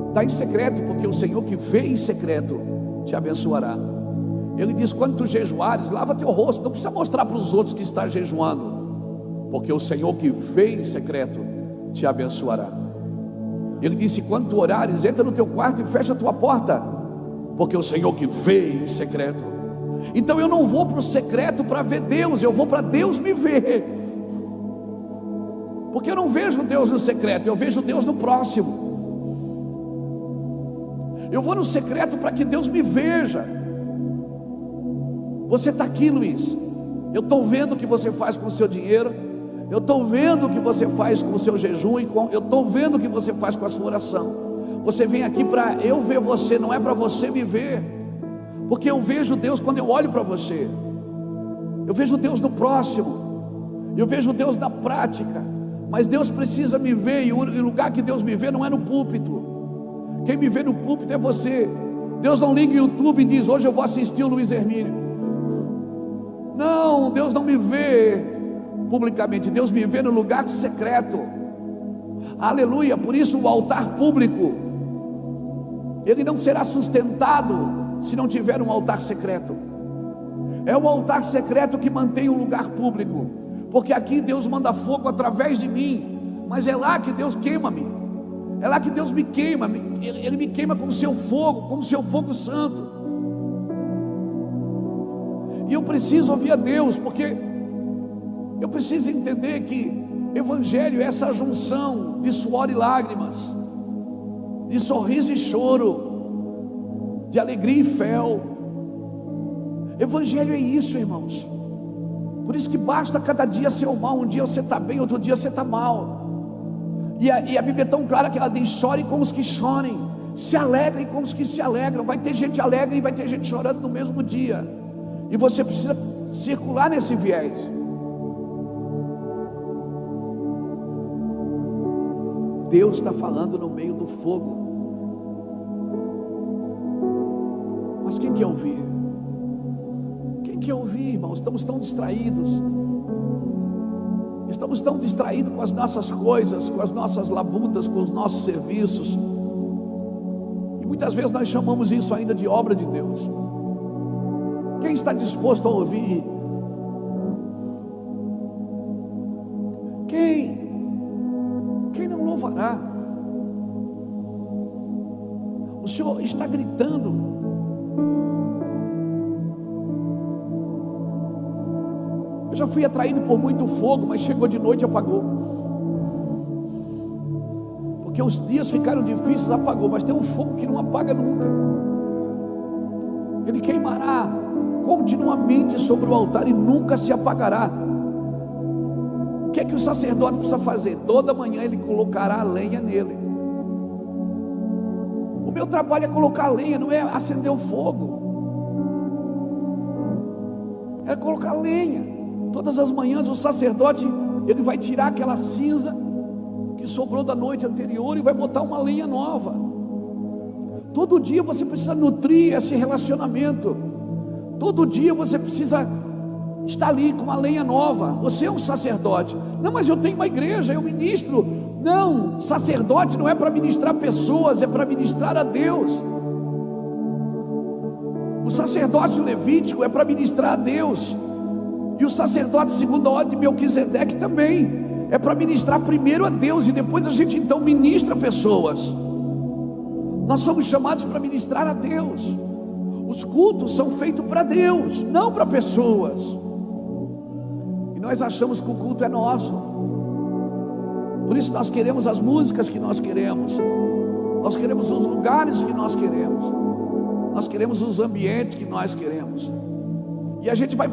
Está em secreto, porque o Senhor que vê em secreto te abençoará. Ele diz: quando tu jejuares, lava teu rosto. Não precisa mostrar para os outros que está jejuando, porque o Senhor que vê em secreto te abençoará. Ele disse: quando tu orares, entra no teu quarto e fecha a tua porta, porque o Senhor que vê em secreto. Então eu não vou para o secreto para ver Deus, eu vou para Deus me ver, porque eu não vejo Deus no secreto, eu vejo Deus no próximo. Eu vou no secreto para que Deus me veja. Você está aqui, Luiz, eu estou vendo o que você faz com o seu dinheiro, eu estou vendo o que você faz com o seu jejum, eu estou vendo o que você faz com a sua oração. Você vem aqui para eu ver você, não é para você me ver, porque eu vejo Deus quando eu olho para você. Eu vejo Deus no próximo, eu vejo Deus na prática. Mas Deus precisa me ver, e o lugar que Deus me vê não é no púlpito. Quem me vê no púlpito é você. Deus não liga o YouTube e diz: hoje eu vou assistir o Luiz Hermínio. Não, Deus não me vê publicamente, Deus me vê no lugar secreto. Aleluia. Por isso o altar público, ele não será sustentado se não tiver um altar secreto. É o altar secreto que mantém o lugar público, porque aqui Deus manda fogo através de mim, mas é lá que Deus queima-me, é lá que Deus me queima, Ele me queima com o seu fogo, com o seu fogo santo. E eu preciso ouvir a Deus, porque eu preciso entender que Evangelho é essa junção de suor e lágrimas, de sorriso e choro, de alegria e fel. Evangelho é isso, irmãos. Por isso que basta cada dia ser mal. Um dia você está bem, outro dia você está mal. E a Bíblia é tão clara que ela diz: chore com os que chorem, se alegrem com os que se alegram. Vai ter gente alegre e vai ter gente chorando no mesmo dia, e você precisa circular nesse viés. Deus está falando no meio do fogo, mas quem quer ouvir? Quem quer ouvir, irmãos? Estamos tão distraídos, com as nossas coisas, com as nossas labutas, com os nossos serviços, e muitas vezes nós chamamos isso ainda de obra de Deus. Quem está disposto a ouvir? Quem não louvará? O Senhor está gritando. Eu já fui atraído por muito fogo, mas chegou de noite e apagou. Porque os dias ficaram difíceis, apagou. Mas tem um fogo que não apaga nunca. Ele queimará continuamente sobre o altar e nunca se apagará. O que é que o sacerdote precisa fazer? Toda manhã ele colocará a lenha nele. O meu trabalho é colocar a lenha, não é acender o fogo, é colocar a lenha. Todas as manhãs o sacerdote, ele vai tirar aquela cinza que sobrou da noite anterior e vai botar uma lenha nova. Todo dia você precisa nutrir esse relacionamento. Todo dia você precisa estar ali com uma lenha nova. Você é um sacerdote. Não, mas eu tenho uma igreja, eu ministro. Não, sacerdote não é para ministrar pessoas, é para ministrar a Deus. O sacerdócio levítico é para ministrar a Deus. E o sacerdote segundo a ordem de Melquisedeque também é para ministrar primeiro a Deus, e depois a gente então ministra pessoas. Nós somos chamados para ministrar a Deus. Os cultos são feitos para Deus, não para pessoas. E nós achamos que o culto é nosso. Por isso nós queremos as músicas que nós queremos, nós queremos os lugares que nós queremos, nós queremos os ambientes que nós queremos. E a gente vai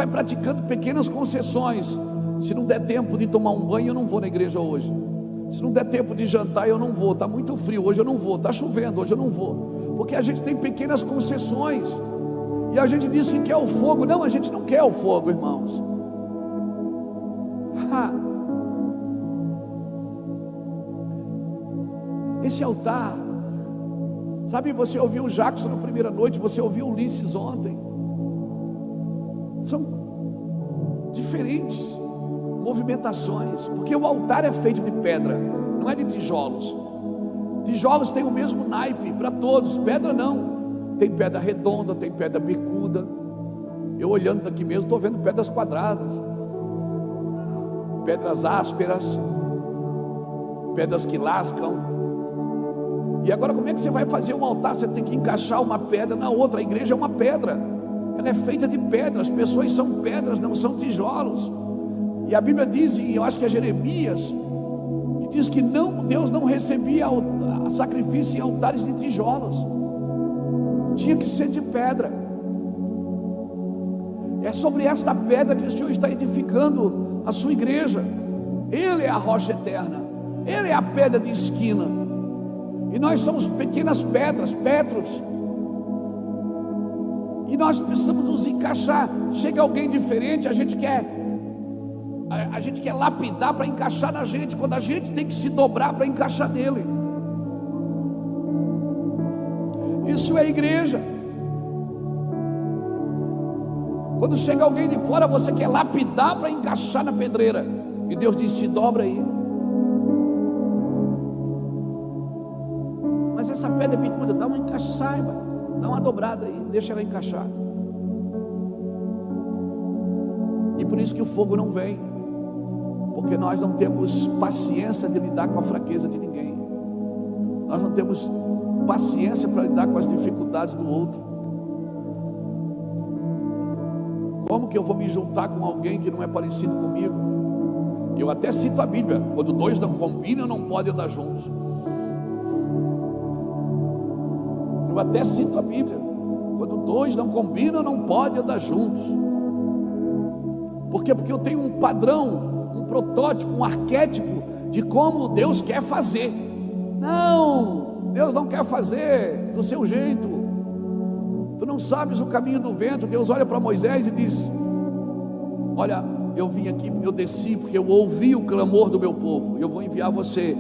praticando pequenas concessões. Se não der tempo de tomar um banho, eu não vou na igreja hoje. Se não der tempo de jantar, eu não vou. Está muito frio, hoje eu não vou. Está chovendo, hoje eu não vou. Porque a gente tem pequenas concessões. E a gente diz que quer o fogo. Não, a gente não quer o fogo, irmãos. Esse altar, sabe, você ouviu o Jackson na primeira noite, você ouviu o Ulisses ontem. São diferentes movimentações, porque o altar é feito de pedra, não é de tijolos. Tijolos têm o mesmo naipe para todos, pedra não. Tem pedra redonda, tem pedra bicuda. Eu olhando daqui mesmo estou vendo pedras quadradas, pedras ásperas, pedras que lascam. E agora como é que você vai fazer um altar? Você tem que encaixar uma pedra na outra. A igreja é uma pedra, ela é feita de pedras, as pessoas são pedras, não são tijolos. E a Bíblia diz, e eu acho que é Jeremias, que diz que Deus não recebia sacrifício em altares de tijolos, tinha que ser de pedra. É sobre esta pedra que o Senhor está edificando a sua igreja. Ele é a rocha eterna, Ele é a pedra de esquina, e nós somos pequenas pedras, petros, e nós precisamos nos encaixar. Chega alguém diferente, a gente quer A gente quer lapidar para encaixar na gente, quando a gente tem que se dobrar para encaixar nele. Isso é igreja. Quando chega alguém de fora, você quer lapidar para encaixar na pedreira, e Deus diz: se dobra aí. Mas essa pedra é picuda, dá uma encaixada, dá uma dobrada aí, deixa ela encaixar. E por isso que o fogo não vem, porque nós não temos paciência de lidar com a fraqueza de ninguém. Nós não temos paciência para lidar com as dificuldades do outro. Como que eu vou me juntar com alguém que não é parecido comigo? Eu até cito a Bíblia: quando dois não combinam, não podem andar juntos. Eu até cito a Bíblia: quando dois não combinam, não podem andar juntos. Por quê? Porque eu tenho um padrão, um protótipo, um arquétipo de como Deus quer fazer. Não, Deus não quer fazer do seu jeito. Tu não sabes o caminho do vento. Deus olha para Moisés e diz: olha, eu vim aqui, eu desci porque eu ouvi o clamor do meu povo, eu vou enviar você.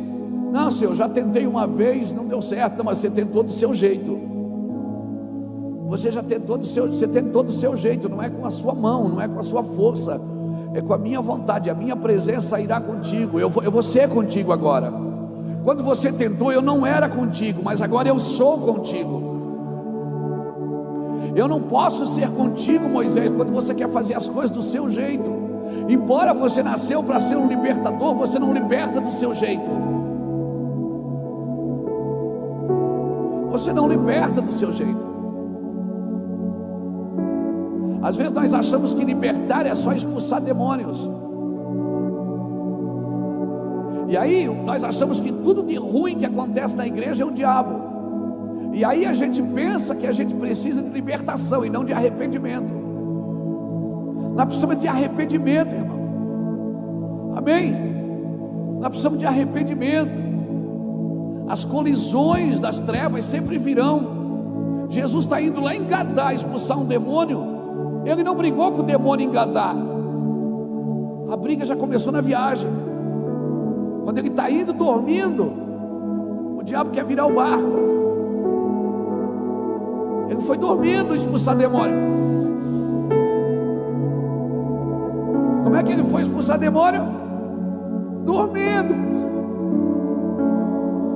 Não, Senhor, já tentei uma vez, não deu certo. Não, mas você tentou do seu jeito. Você já tentou do seu, você tentou do seu jeito, não é com a sua mão, não é com a sua força, é com a minha vontade. A minha presença irá contigo. Eu vou ser contigo agora. Quando você tentou, eu não era contigo, mas agora eu sou contigo. Eu não posso ser contigo, Moisés, quando você quer fazer as coisas do seu jeito. Embora você nasceu para ser um libertador, você não liberta do seu jeito. Você não liberta do seu jeito. Às vezes nós achamos que libertar é só expulsar demônios. E aí nós achamos que tudo de ruim que acontece na igreja é o diabo. E aí a gente pensa que a gente precisa de libertação e não de arrependimento. Nós precisamos de arrependimento, irmão. Amém? Nós precisamos de arrependimento. As colisões das trevas sempre virão. Jesus está indo lá em Gadá expulsar um demônio. Ele não brigou com o demônio em Gadá. A briga já começou na viagem. Quando ele está indo dormindo, o diabo quer virar o barco. Ele foi dormindo expulsar demônio. Como é que ele foi expulsar demônio? Dormindo.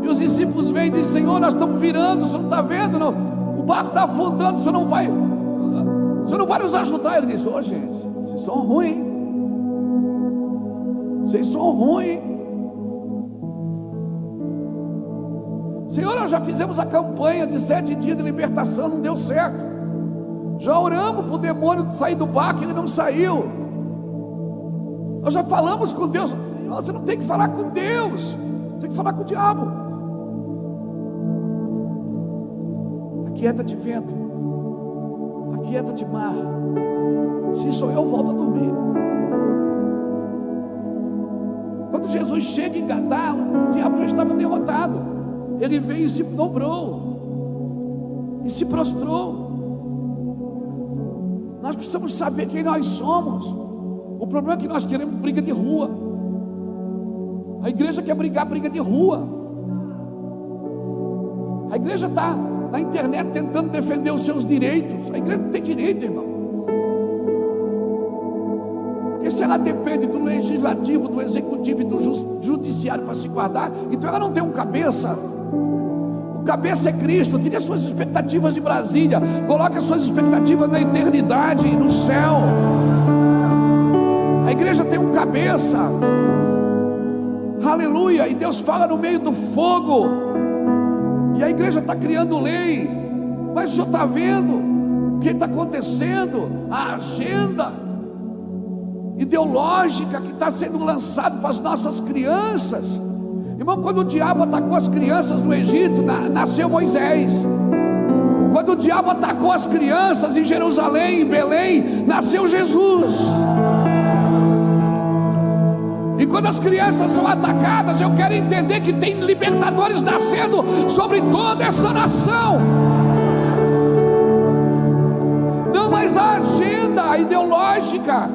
E os discípulos vêm e dizem: Senhor, nós estamos virando, o senhor não está vendo? Não? O barco está afundando, o senhor não vai nos ajudar. Ele disse: ô gente, vocês são ruins. Vocês são ruins. Senhor, nós já fizemos a campanha de 7 dias de libertação, não deu certo. Já oramos para o demônio sair do barco, ele não saiu. Nós já falamos com Deus. Você não tem que falar com Deus, tem que falar com o diabo. Aquieta-te, vento. Aquieta-te, mar. Se sou eu, volto a dormir. Quando Jesus chega em Gadá, o diabo já estava derrotado. Ele veio e se dobrou e se prostrou. Nós precisamos saber quem nós somos. O problema é que nós queremos briga de rua. A igreja quer brigar briga de rua. A igreja está na internet tentando defender os seus direitos. A igreja não tem direito, irmão. Porque se ela depende do legislativo, do executivo e do judiciário para se guardar, então ela não tem um cabeça. O cabeça é Cristo. Tire as suas expectativas de Brasília, coloque as suas expectativas na eternidade e no céu. A igreja tem um cabeça. Aleluia. E Deus fala no meio do fogo. E a igreja está criando lei. Mas o senhor está vendo o que está acontecendo? A agenda ideológica que está sendo lançada para as nossas crianças. Irmão, quando o diabo atacou as crianças no Egito, nasceu Moisés. Quando o diabo atacou as crianças em Jerusalém, em Belém, nasceu Jesus. E quando as crianças são atacadas, eu quero entender que tem libertadores nascendo sobre toda essa nação. Não mais a agenda ideológica.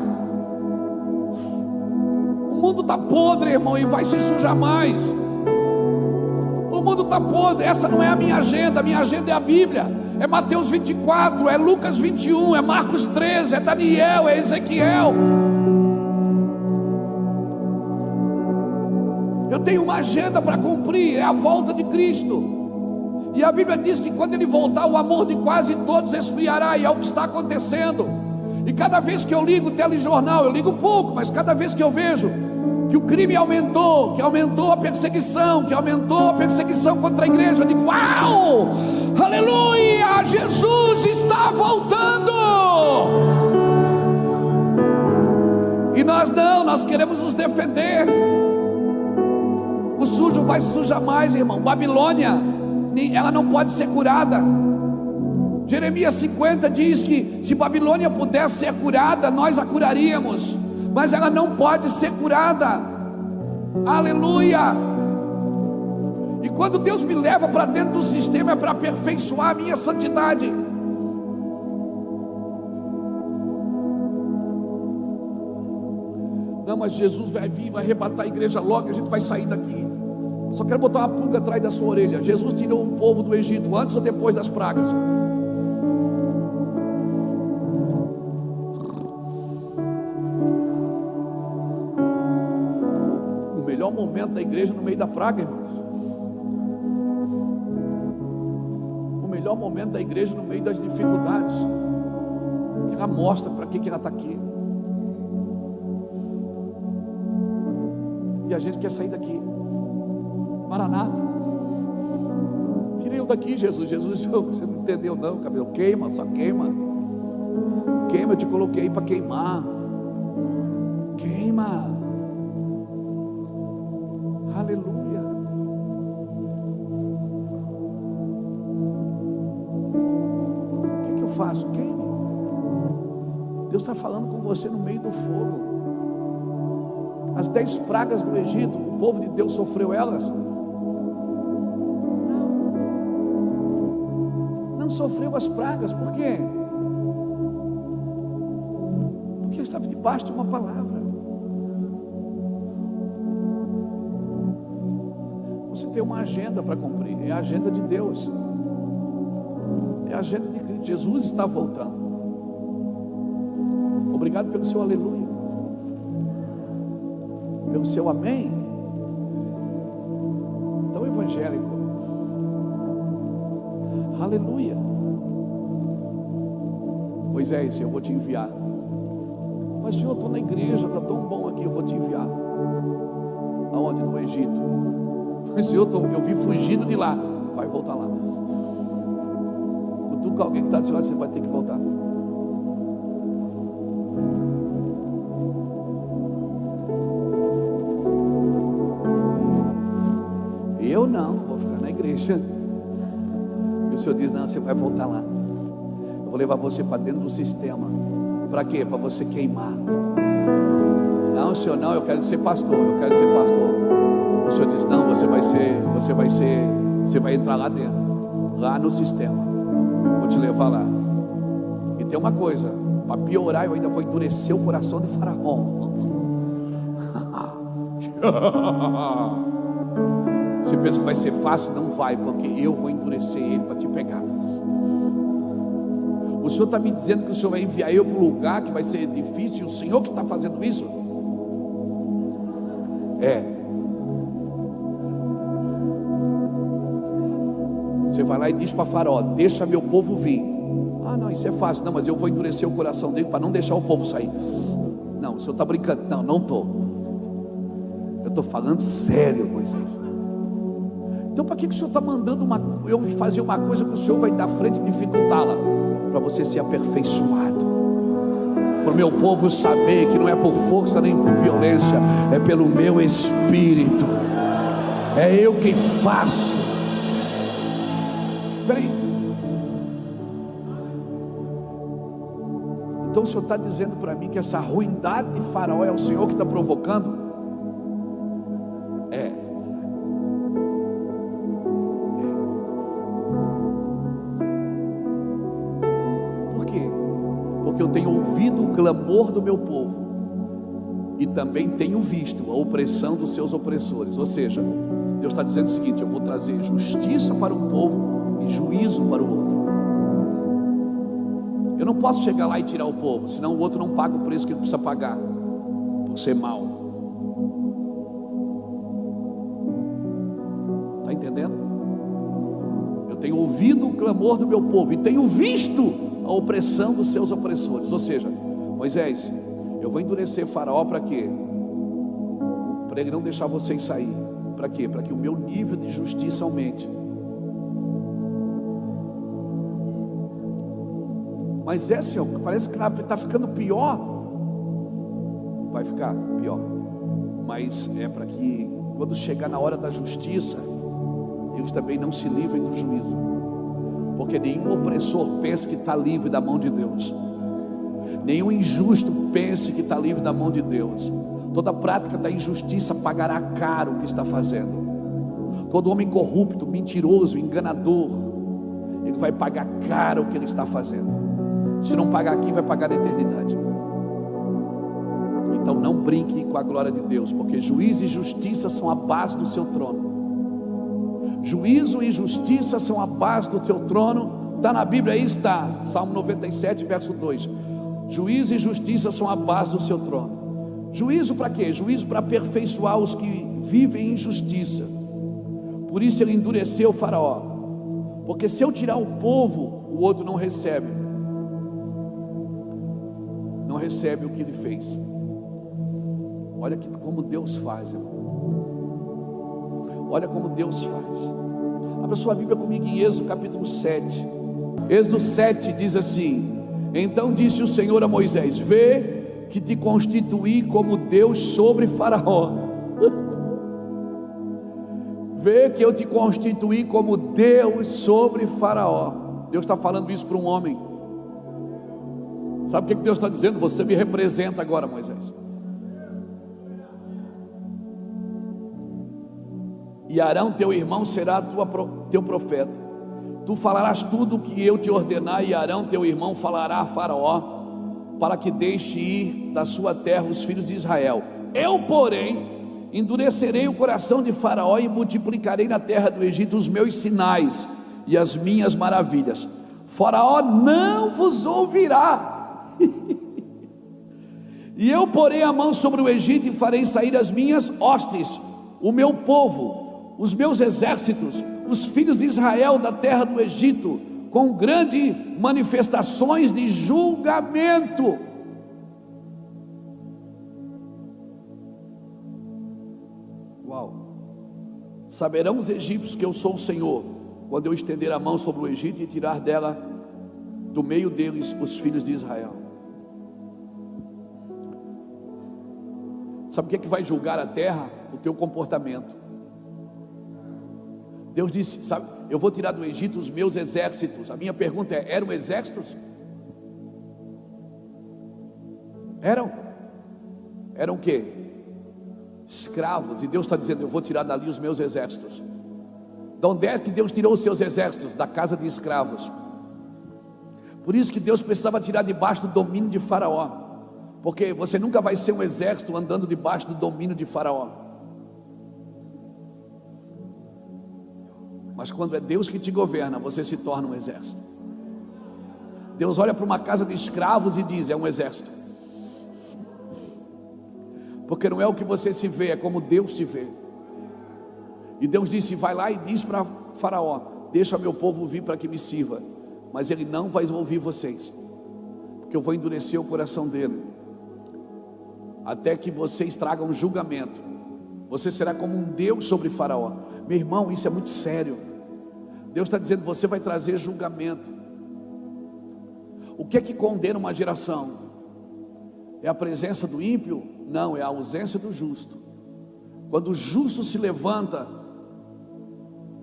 mundo está podre, irmão, e vai se sujar mais. O mundo está podre. Essa não é a minha agenda é a Bíblia. É Mateus 24, é Lucas 21, é Marcos 13, é Daniel, é Ezequiel. Eu tenho uma agenda para cumprir, é a volta de Cristo. E a Bíblia diz que quando Ele voltar, o amor de quase todos esfriará, e é o que está acontecendo. E cada vez que eu ligo o telejornal, eu ligo pouco, mas cada vez que eu vejo que o crime aumentou, que aumentou a perseguição, contra a igreja, eu digo: uau, aleluia, Jesus está voltando. E nós queremos nos defender. O sujo vai sujar mais, irmão. Babilônia, ela não pode ser curada. Jeremias 50 diz que se Babilônia pudesse ser curada, nós a curaríamos, mas ela não pode ser curada. Aleluia. E quando Deus me leva para dentro do sistema, é para aperfeiçoar a minha santidade. Não, mas Jesus vai vir, vai arrebatar a igreja logo, a gente vai sair daqui. Só quero botar uma pulga atrás da sua orelha. Jesus tirou o povo do Egito antes ou depois das pragas? O melhor momento da igreja no meio da praga, irmãos. O melhor momento da igreja no meio das dificuldades, que ela mostra para que ela está aqui. E a gente quer sair daqui. Maranata, tirei eu daqui, Jesus. Você não entendeu não, cabelo, queima, só queima. Queima, eu te coloquei para queimar. Queima. Aleluia. O que eu faço? Queime. Deus está falando com você no meio do fogo. As 10 pragas do Egito, o povo de Deus sofreu elas? Não sofreu as pragas. Por quê? Porque estava debaixo de uma palavra. Você tem uma agenda para cumprir. É a agenda de Deus. É a agenda de Cristo. Jesus está voltando. Obrigado pelo seu aleluia, pelo seu amém. Tão evangélico. Aleluia. Moisés, eu vou te enviar. Mas Senhor, eu estou na igreja, está tão bom aqui, eu vou te enviar. Aonde? No Egito. Mas Senhor, eu vim fugindo de lá. Vai voltar lá. Cutuca alguém que está dizendo: você vai ter que voltar. Eu não, vou ficar na igreja. E o Senhor diz: não, você vai voltar lá. Eu vou levar você para dentro do sistema. Para quê? Para você queimar. Não, Senhor, não, eu quero ser pastor. O Senhor diz: não, você vai entrar lá dentro, lá no sistema. Vou te levar lá. E tem uma coisa, para piorar, eu ainda vou endurecer o coração de Faraó. Você pensa que vai ser fácil? Não vai, porque eu vou endurecer ele para te pegar. O Senhor está me dizendo que o Senhor vai enviar eu para um lugar que vai ser difícil. O Senhor que está fazendo isso? Você vai lá e diz para Faraó: deixa meu povo vir. Ah, não, isso é fácil. Não, mas eu vou endurecer o coração dele para não deixar o povo sair. Não, o Senhor está brincando. Não estou. Eu estou falando sério, Moisés. Então para que o Senhor está mandando eu fazer uma coisa que o Senhor vai dar frente e dificultá-la? Para você ser aperfeiçoado. Para o meu povo saber que não é por força nem por violência, é pelo meu Espírito. É eu quem faço. Peraí. Então o Senhor está dizendo para mim que essa ruindade de Faraó é o Senhor que está provocando? Porque eu tenho ouvido o clamor do meu povo, e também tenho visto a opressão dos seus opressores. Ou seja, Deus está dizendo o seguinte: eu vou trazer justiça para um povo e juízo para o outro. Eu não posso chegar lá e tirar o povo, senão o outro não paga o preço que ele precisa pagar por ser mau. Está entendendo? Eu tenho ouvido o clamor do meu povo e tenho visto a opressão dos seus opressores. Ou seja, Moisés, eu vou endurecer Faraó para quê? Para ele não deixar vocês sair. Para quê? Para que o meu nível de justiça aumente. Mas Senhor, parece que está ficando pior. Vai ficar pior. Mas é para que quando chegar na hora da justiça, eles também não se livrem do juízo. Porque nenhum opressor pense que está livre da mão de Deus. Nenhum injusto pense que está livre da mão de Deus. Toda prática da injustiça pagará caro o que está fazendo. Todo homem corrupto, mentiroso, enganador, ele vai pagar caro o que ele está fazendo. Se não pagar aqui, vai pagar na eternidade. Então não brinque com a glória de Deus, porque juízo e justiça são a base do seu trono. Juízo e justiça são a base do teu trono. Está na Bíblia, aí está, Salmo 97, verso 2. Juízo e justiça são a base do seu trono. Juízo para quê? Juízo para aperfeiçoar os que vivem em justiça. Por isso ele endureceu o Faraó, porque se eu tirar o povo, o outro não recebe o que ele fez. Olha como Deus faz, irmão. Olha como Deus faz. Abra sua Bíblia comigo em Êxodo capítulo 7. Êxodo 7 diz assim: então disse o Senhor a Moisés: vê que te constituí como Deus sobre Faraó. Vê que eu te constituí como Deus sobre Faraó. Deus está falando isso para um homem. Sabe o que Deus está dizendo? Você me representa agora, Moisés. E Arão teu irmão será teu profeta. Tu falarás tudo o que eu te ordenar, e Arão teu irmão falará a Faraó, para que deixe ir da sua terra os filhos de Israel. Eu, porém, endurecerei o coração de Faraó e multiplicarei na terra do Egito os meus sinais e as minhas maravilhas. Faraó não vos ouvirá. E eu porei a mão sobre o Egito e farei sair as minhas hostes, o meu povo, os meus exércitos, os filhos de Israel da terra do Egito, com grandes manifestações de julgamento. Uau! Saberão os egípcios que eu sou o Senhor, quando eu estender a mão sobre o Egito e tirar dela, do meio deles, os filhos de Israel. Sabe o que é que vai julgar a terra? O teu comportamento. Deus disse, sabe, eu vou tirar do Egito os meus exércitos. A minha pergunta é: eram exércitos? Eram o quê? Escravos. E Deus está dizendo: eu vou tirar dali os meus exércitos. De onde é que Deus tirou os seus exércitos? Da casa de escravos. Por isso que Deus precisava tirar debaixo do domínio de Faraó, porque você nunca vai ser um exército andando debaixo do domínio de Faraó. Mas quando é Deus que te governa, você se torna um exército. Deus olha para uma casa de escravos e diz: é um exército. Porque não é o que você se vê, é como Deus te vê. E Deus disse: vai lá e diz para Faraó: deixa meu povo vir para que me sirva. Mas ele não vai ouvir vocês, porque eu vou endurecer o coração dele, até que vocês tragam julgamento. Você será como um Deus sobre Faraó. Meu irmão, isso é muito sério. Deus está dizendo: você vai trazer julgamento. O que é que condena uma geração? É a presença do ímpio? Não, é a ausência do justo. Quando o justo se levanta,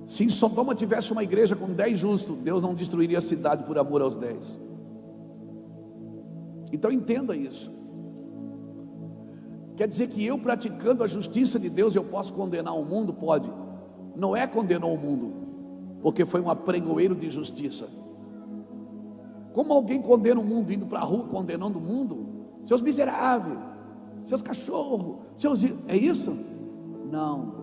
se em Sodoma tivesse uma igreja com 10 justos, Deus não destruiria a cidade por amor aos 10. Então entenda isso. Quer dizer que eu, praticando a justiça de Deus, eu posso condenar o mundo? Pode. Noé condenou o mundo, porque foi um apregoeiro de justiça. Como alguém condena o mundo, indo para a rua condenando o mundo? Seus miseráveis, seus cachorros, seus... É isso? Não.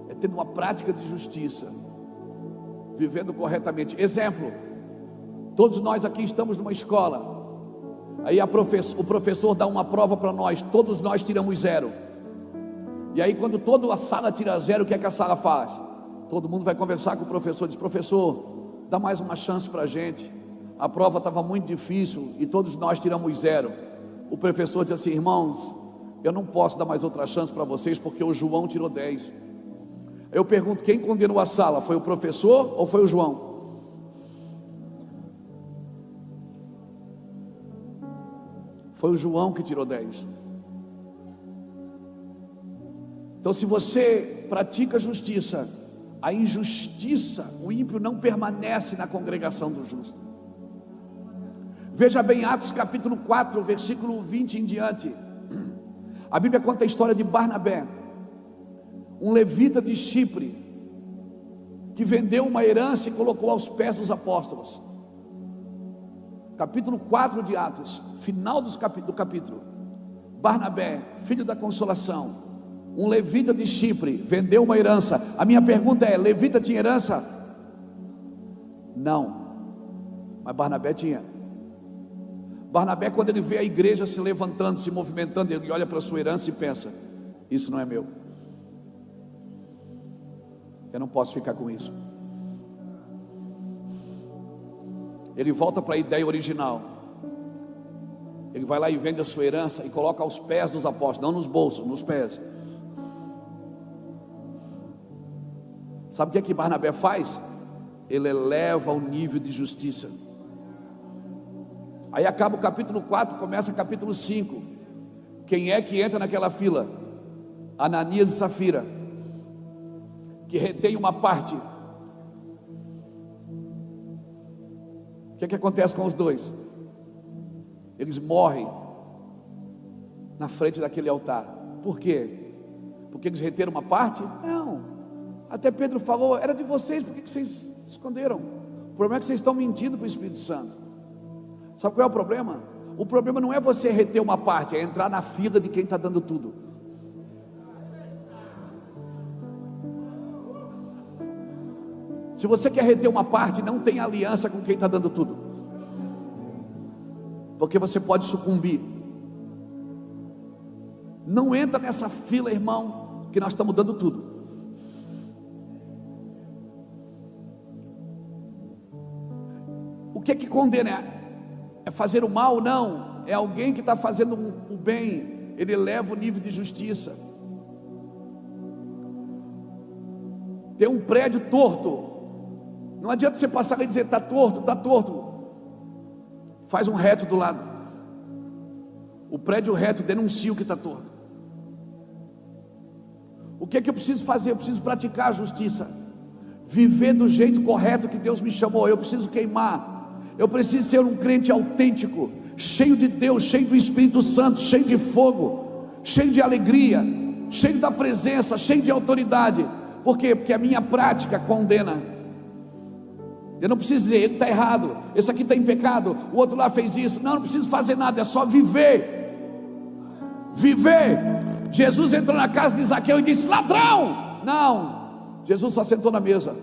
É tendo uma prática de justiça, vivendo corretamente. Exemplo, todos nós aqui estamos numa escola. Aí o professor dá uma prova para nós, todos nós tiramos 0. E aí quando toda a sala tira 0, o que é que a sala faz? Todo mundo vai conversar com o professor, diz: professor, dá mais uma chance para a gente, a prova estava muito difícil e todos nós tiramos 0. O professor diz assim: irmãos, eu não posso dar mais outra chance para vocês, porque o João tirou 10. Eu pergunto, quem condenou a sala? Foi o professor ou foi o João? Foi o João que tirou 10. Então, se você pratica justiça, a injustiça, o ímpio não permanece na congregação do justo. Veja bem, Atos capítulo 4, versículo 20 em diante. A Bíblia conta a história de Barnabé, um levita de Chipre, que vendeu uma herança e colocou aos pés dos apóstolos. Capítulo 4 de Atos, final do capítulo. Barnabé, filho da consolação, um levita de Chipre, vendeu uma herança. A minha pergunta é: levita tinha herança? Não, mas Barnabé tinha. Barnabé, quando ele vê a igreja se levantando, se movimentando, ele olha para a sua herança e pensa: isso não é meu, eu não posso ficar com isso. Ele volta para a ideia original. Ele vai lá e vende a sua herança e coloca aos pés dos apóstolos, não nos bolsos, nos pés. Sabe o que Barnabé faz? Ele eleva o nível de justiça. Aí acaba o capítulo 4, começa o capítulo 5. Quem é que entra naquela fila? Ananias e Safira, que retém uma parte. O que acontece com os dois? Eles morrem na frente daquele altar. Por quê? Porque eles reteram uma parte? Não. Até Pedro falou: era de vocês, por que vocês esconderam? O problema é que vocês estão mentindo para o Espírito Santo. Sabe qual é o problema? O problema não é você reter uma parte, é entrar na fila de quem está dando tudo. Se você quer reter uma parte, não tem aliança com quem está dando tudo, porque você pode sucumbir. Não entra nessa fila, irmão, que nós estamos dando tudo. O que condena? É fazer o mal? Não, é alguém que está fazendo o bem. Ele eleva o nível de justiça. Tem um prédio torto, não adianta você passar e dizer: está torto, está torto. Faz um reto do lado. O prédio reto denuncia o que está torto. O que eu preciso fazer? Eu preciso praticar a justiça, viver do jeito correto que Deus me chamou. Eu preciso queimar. Eu preciso ser um crente autêntico, cheio de Deus, cheio do Espírito Santo, cheio de fogo, cheio de alegria, cheio da presença, cheio de autoridade. Por quê? Porque a minha prática condena. Eu não preciso dizer: ele está errado, esse aqui está em pecado, o outro lá fez isso. Não preciso fazer nada, é só viver. Viver. Jesus entrou na casa de Zaqueu e disse: ladrão. Não, Jesus só sentou na mesa.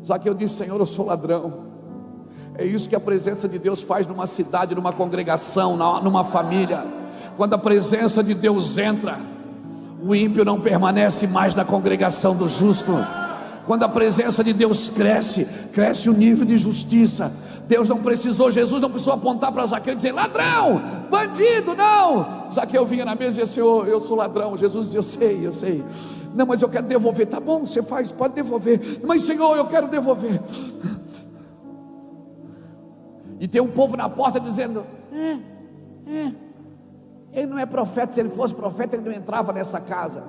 Zaqueu disse: Senhor, eu sou ladrão. É isso que a presença de Deus faz numa cidade, numa congregação, numa família. Quando a presença de Deus entra, o ímpio não permanece mais na congregação do justo. Quando a presença de Deus cresce o nível de justiça. Jesus não precisou apontar para Zaqueu e dizer: ladrão, bandido, não. Zaqueu vinha na mesa e dizia: Senhor, eu sou ladrão. Jesus dizia: eu sei. Não, mas eu quero devolver. Tá bom, você faz, pode devolver. Mas Senhor, eu quero devolver. E tem um povo na porta dizendo: ele não é profeta. Se ele fosse profeta, ele não entrava nessa casa.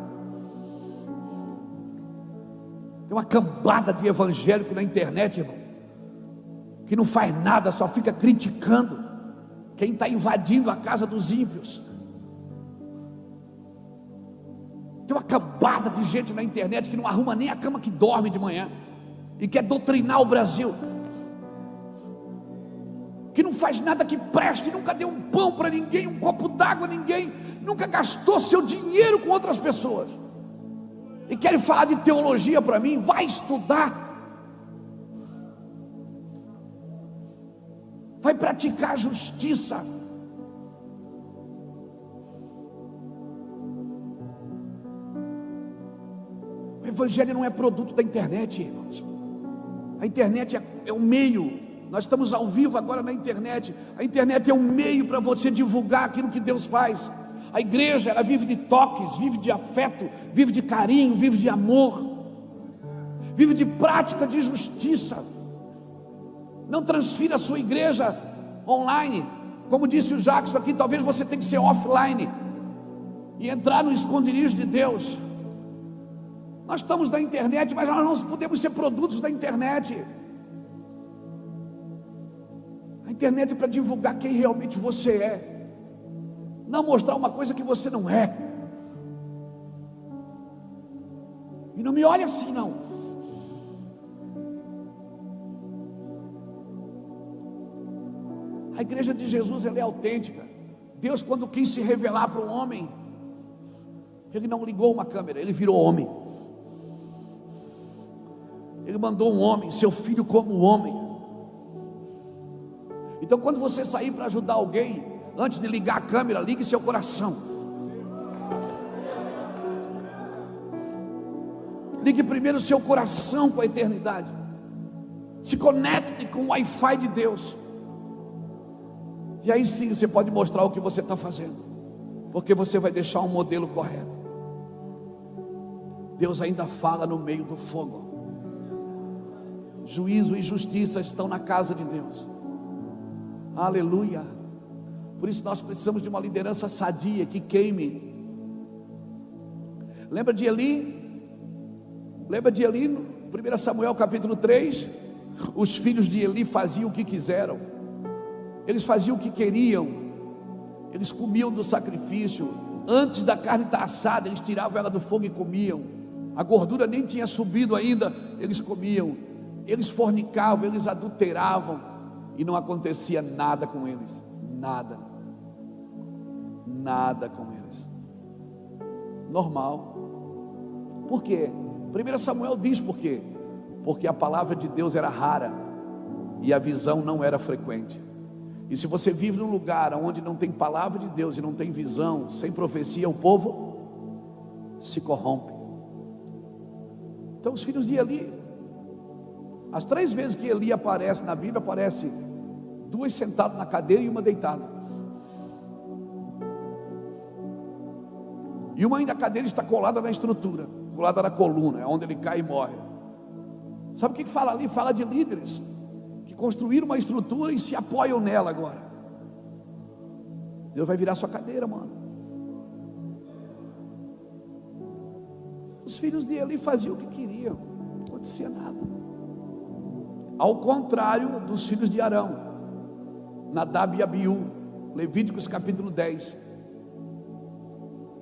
Tem uma cambada de evangélico na internet, irmão, que não faz nada, só fica criticando quem está invadindo a casa dos ímpios. Tem uma cambada de gente na internet que não arruma nem a cama que dorme de manhã e quer doutrinar o Brasil. que não faz nada que preste, nunca deu um pão para ninguém, um copo d'água a ninguém, nunca gastou seu dinheiro com outras pessoas, e querem falar de teologia para mim? Vai estudar, vai praticar justiça. O evangelho não é produto da internet, irmãos. A internet é um meio. Nós estamos ao vivo agora na internet. A internet é um meio para você divulgar aquilo que Deus faz. A igreja, ela vive de toques, vive de afeto, vive de carinho, vive de amor, vive de prática de justiça. Não transfira a sua igreja online. Como disse o Jackson aqui, talvez você tenha que ser offline e entrar no esconderijo de Deus. Nós estamos na internet, mas nós não podemos ser produtos da internet. A internet é para divulgar quem realmente você é, não mostrar uma coisa que você não é. E não me olhe assim, não. A igreja de Jesus, ela é autêntica. Deus, quando quis se revelar para o homem, Ele não ligou uma câmera, Ele virou homem. Ele mandou um homem, seu filho como homem. Então, quando você sair para ajudar alguém, antes de ligar a câmera, ligue seu coração. Ligue primeiro o seu coração com a eternidade. Se conecte com o Wi-Fi de Deus. E aí sim você pode mostrar o que você está fazendo, porque você vai deixar um modelo correto. Deus ainda fala no meio do fogo. Juízo e justiça estão na casa de Deus. Aleluia. Por isso nós precisamos de uma liderança sadia, que queime. Lembra de Eli? Lembra de Eli no 1 Samuel capítulo 3? Os filhos de Eli faziam o que quiseram, eles faziam o que queriam, eles comiam do sacrifício. Antes da carne estar assada, eles tiravam ela do fogo e comiam. A gordura nem tinha subido ainda, eles comiam. Eles fornicavam, eles adulteravam, e não acontecia nada com eles. Nada com eles. Normal. Por quê? 1 Samuel diz por quê? Porque a palavra de Deus era rara e a visão não era frequente. E se você vive num lugar onde não tem palavra de Deus e não tem visão, sem profecia, o povo se corrompe. Então os filhos de Eli, as 3 vezes que Eli aparece na Bíblia, aparece 2 sentadas na cadeira e uma deitada. E uma ainda, a cadeira está colada na estrutura, colada na coluna, é onde ele cai e morre. Sabe o que fala ali? Fala de líderes que construíram uma estrutura e se apoiam nela agora. Deus vai virar sua cadeira, mano. Os filhos de Eli faziam o que queriam, não acontecia nada. Ao contrário dos filhos de Arão, Nadab e Abiú, Levíticos capítulo 10.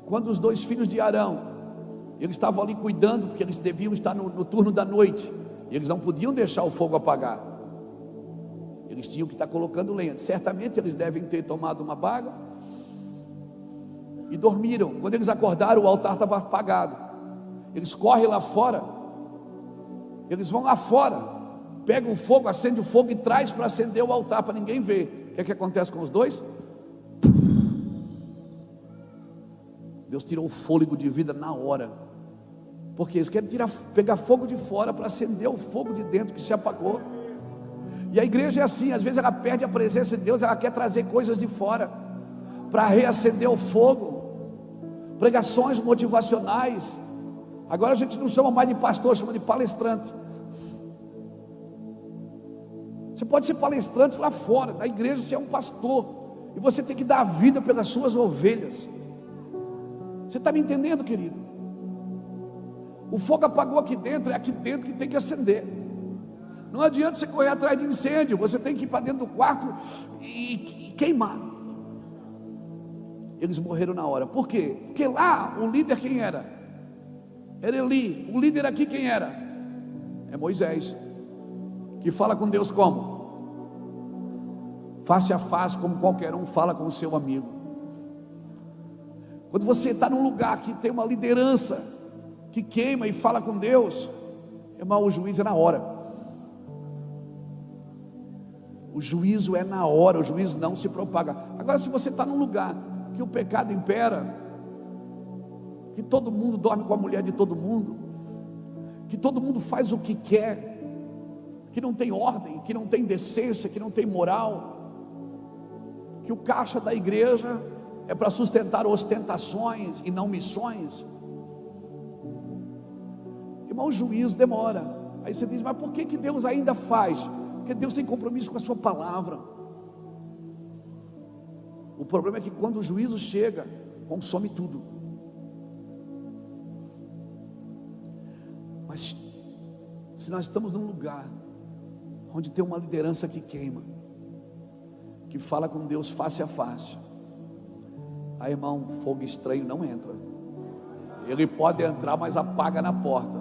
Quando os 2 filhos de Arão, eles estavam ali cuidando, porque eles deviam estar no turno da noite, e eles não podiam deixar o fogo apagar, eles tinham que estar colocando lenha. Certamente eles devem ter tomado uma baga e dormiram. Quando eles acordaram, o altar estava apagado. Eles correm lá fora, eles vão lá fora, pegam o fogo, acende o fogo e traz para acender o altar, para ninguém ver. O que acontece com os 2? Deus tirou o fôlego de vida na hora, porque eles querem pegar fogo de fora para acender o fogo de dentro que se apagou. E a igreja é assim, às vezes ela perde a presença de Deus, ela quer trazer coisas de fora para reacender o fogo. Pregações motivacionais. Agora a gente não chama mais de pastor, chama de palestrante. Você pode ser palestrante lá fora, na igreja você é um pastor, e você tem que dar a vida pelas suas ovelhas. Você está me entendendo, querido? O fogo apagou aqui dentro, é aqui dentro que tem que acender. Não adianta você correr atrás de incêndio, você tem que ir para dentro do quarto e queimar. Eles morreram na hora. Por quê? Porque lá o líder quem era? Era Eli. O líder aqui quem era? É Moisés, que fala com Deus como? face a face, como qualquer um fala com o seu amigo. Quando você está num lugar que tem uma liderança que queima e fala com Deus, irmão, o juízo é na hora. O juízo é na hora, o juízo não se propaga. Agora, se você está num lugar que o pecado impera, que todo mundo dorme com a mulher de todo mundo, que todo mundo faz o que quer, que não tem ordem, que não tem decência, que não tem moral, que o caixa da igreja é para sustentar ostentações e não missões, irmão, o juízo demora. Aí você diz, mas por que Deus ainda faz? Porque Deus tem compromisso com a sua palavra. O problema é que quando o juízo chega, consome tudo. Mas se nós estamos num lugar onde tem uma liderança que queima, que fala com Deus face a face, aí, irmão, fogo estranho não entra. Ele pode entrar, mas apaga na porta.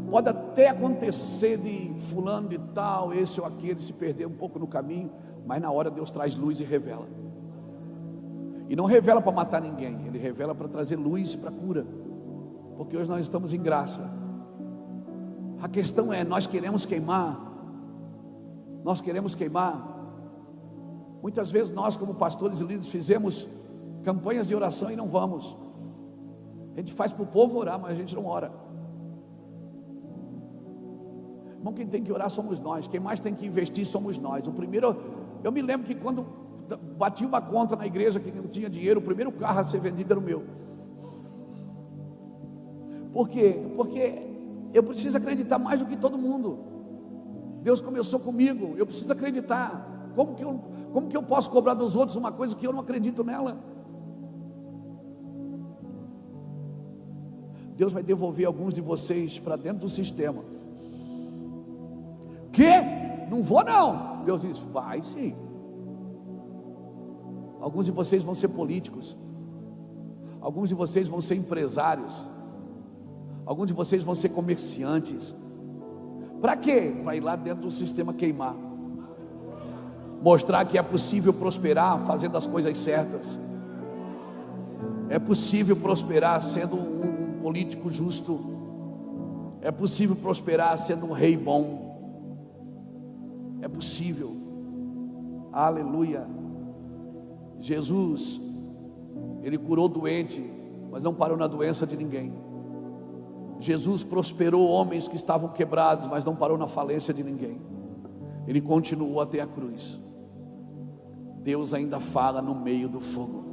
Pode até acontecer de fulano de tal, esse ou aquele se perder um pouco no caminho, mas na hora Deus traz luz e revela. E não revela para matar ninguém, Ele revela para trazer luz para cura. Porque hoje nós estamos em graça. A questão é, nós queremos queimar. Nós queremos queimar. Muitas vezes nós, como pastores e líderes, fizemos campanhas de oração e não vamos. A gente faz para o povo orar, mas a gente não ora. Irmão, quem tem que orar somos nós. Quem mais tem que investir somos nós. O primeiro, eu me lembro que quando bati uma conta na igreja que não tinha dinheiro, o primeiro carro a ser vendido era o meu. Por quê? Porque eu preciso acreditar mais do que todo mundo. Deus começou comigo, eu preciso acreditar. Como que eu posso cobrar dos outros uma coisa que eu não acredito nela? Deus vai devolver alguns de vocês para dentro do sistema. Que? Não vou não. Deus diz, vai sim. Alguns de vocês vão ser políticos. Alguns de vocês vão ser empresários. Alguns de vocês vão ser comerciantes. Para quê? Para ir lá dentro do sistema queimar. Mostrar que é possível prosperar fazendo as coisas certas. É possível prosperar sendo um político justo. É possível prosperar sendo um rei bom. É possível. Aleluia. Jesus, Ele curou doente, mas não parou na doença de ninguém. Jesus prosperou homens que estavam quebrados, mas não parou na falência de ninguém. Ele continuou até a cruz. Deus ainda fala no meio do fogo.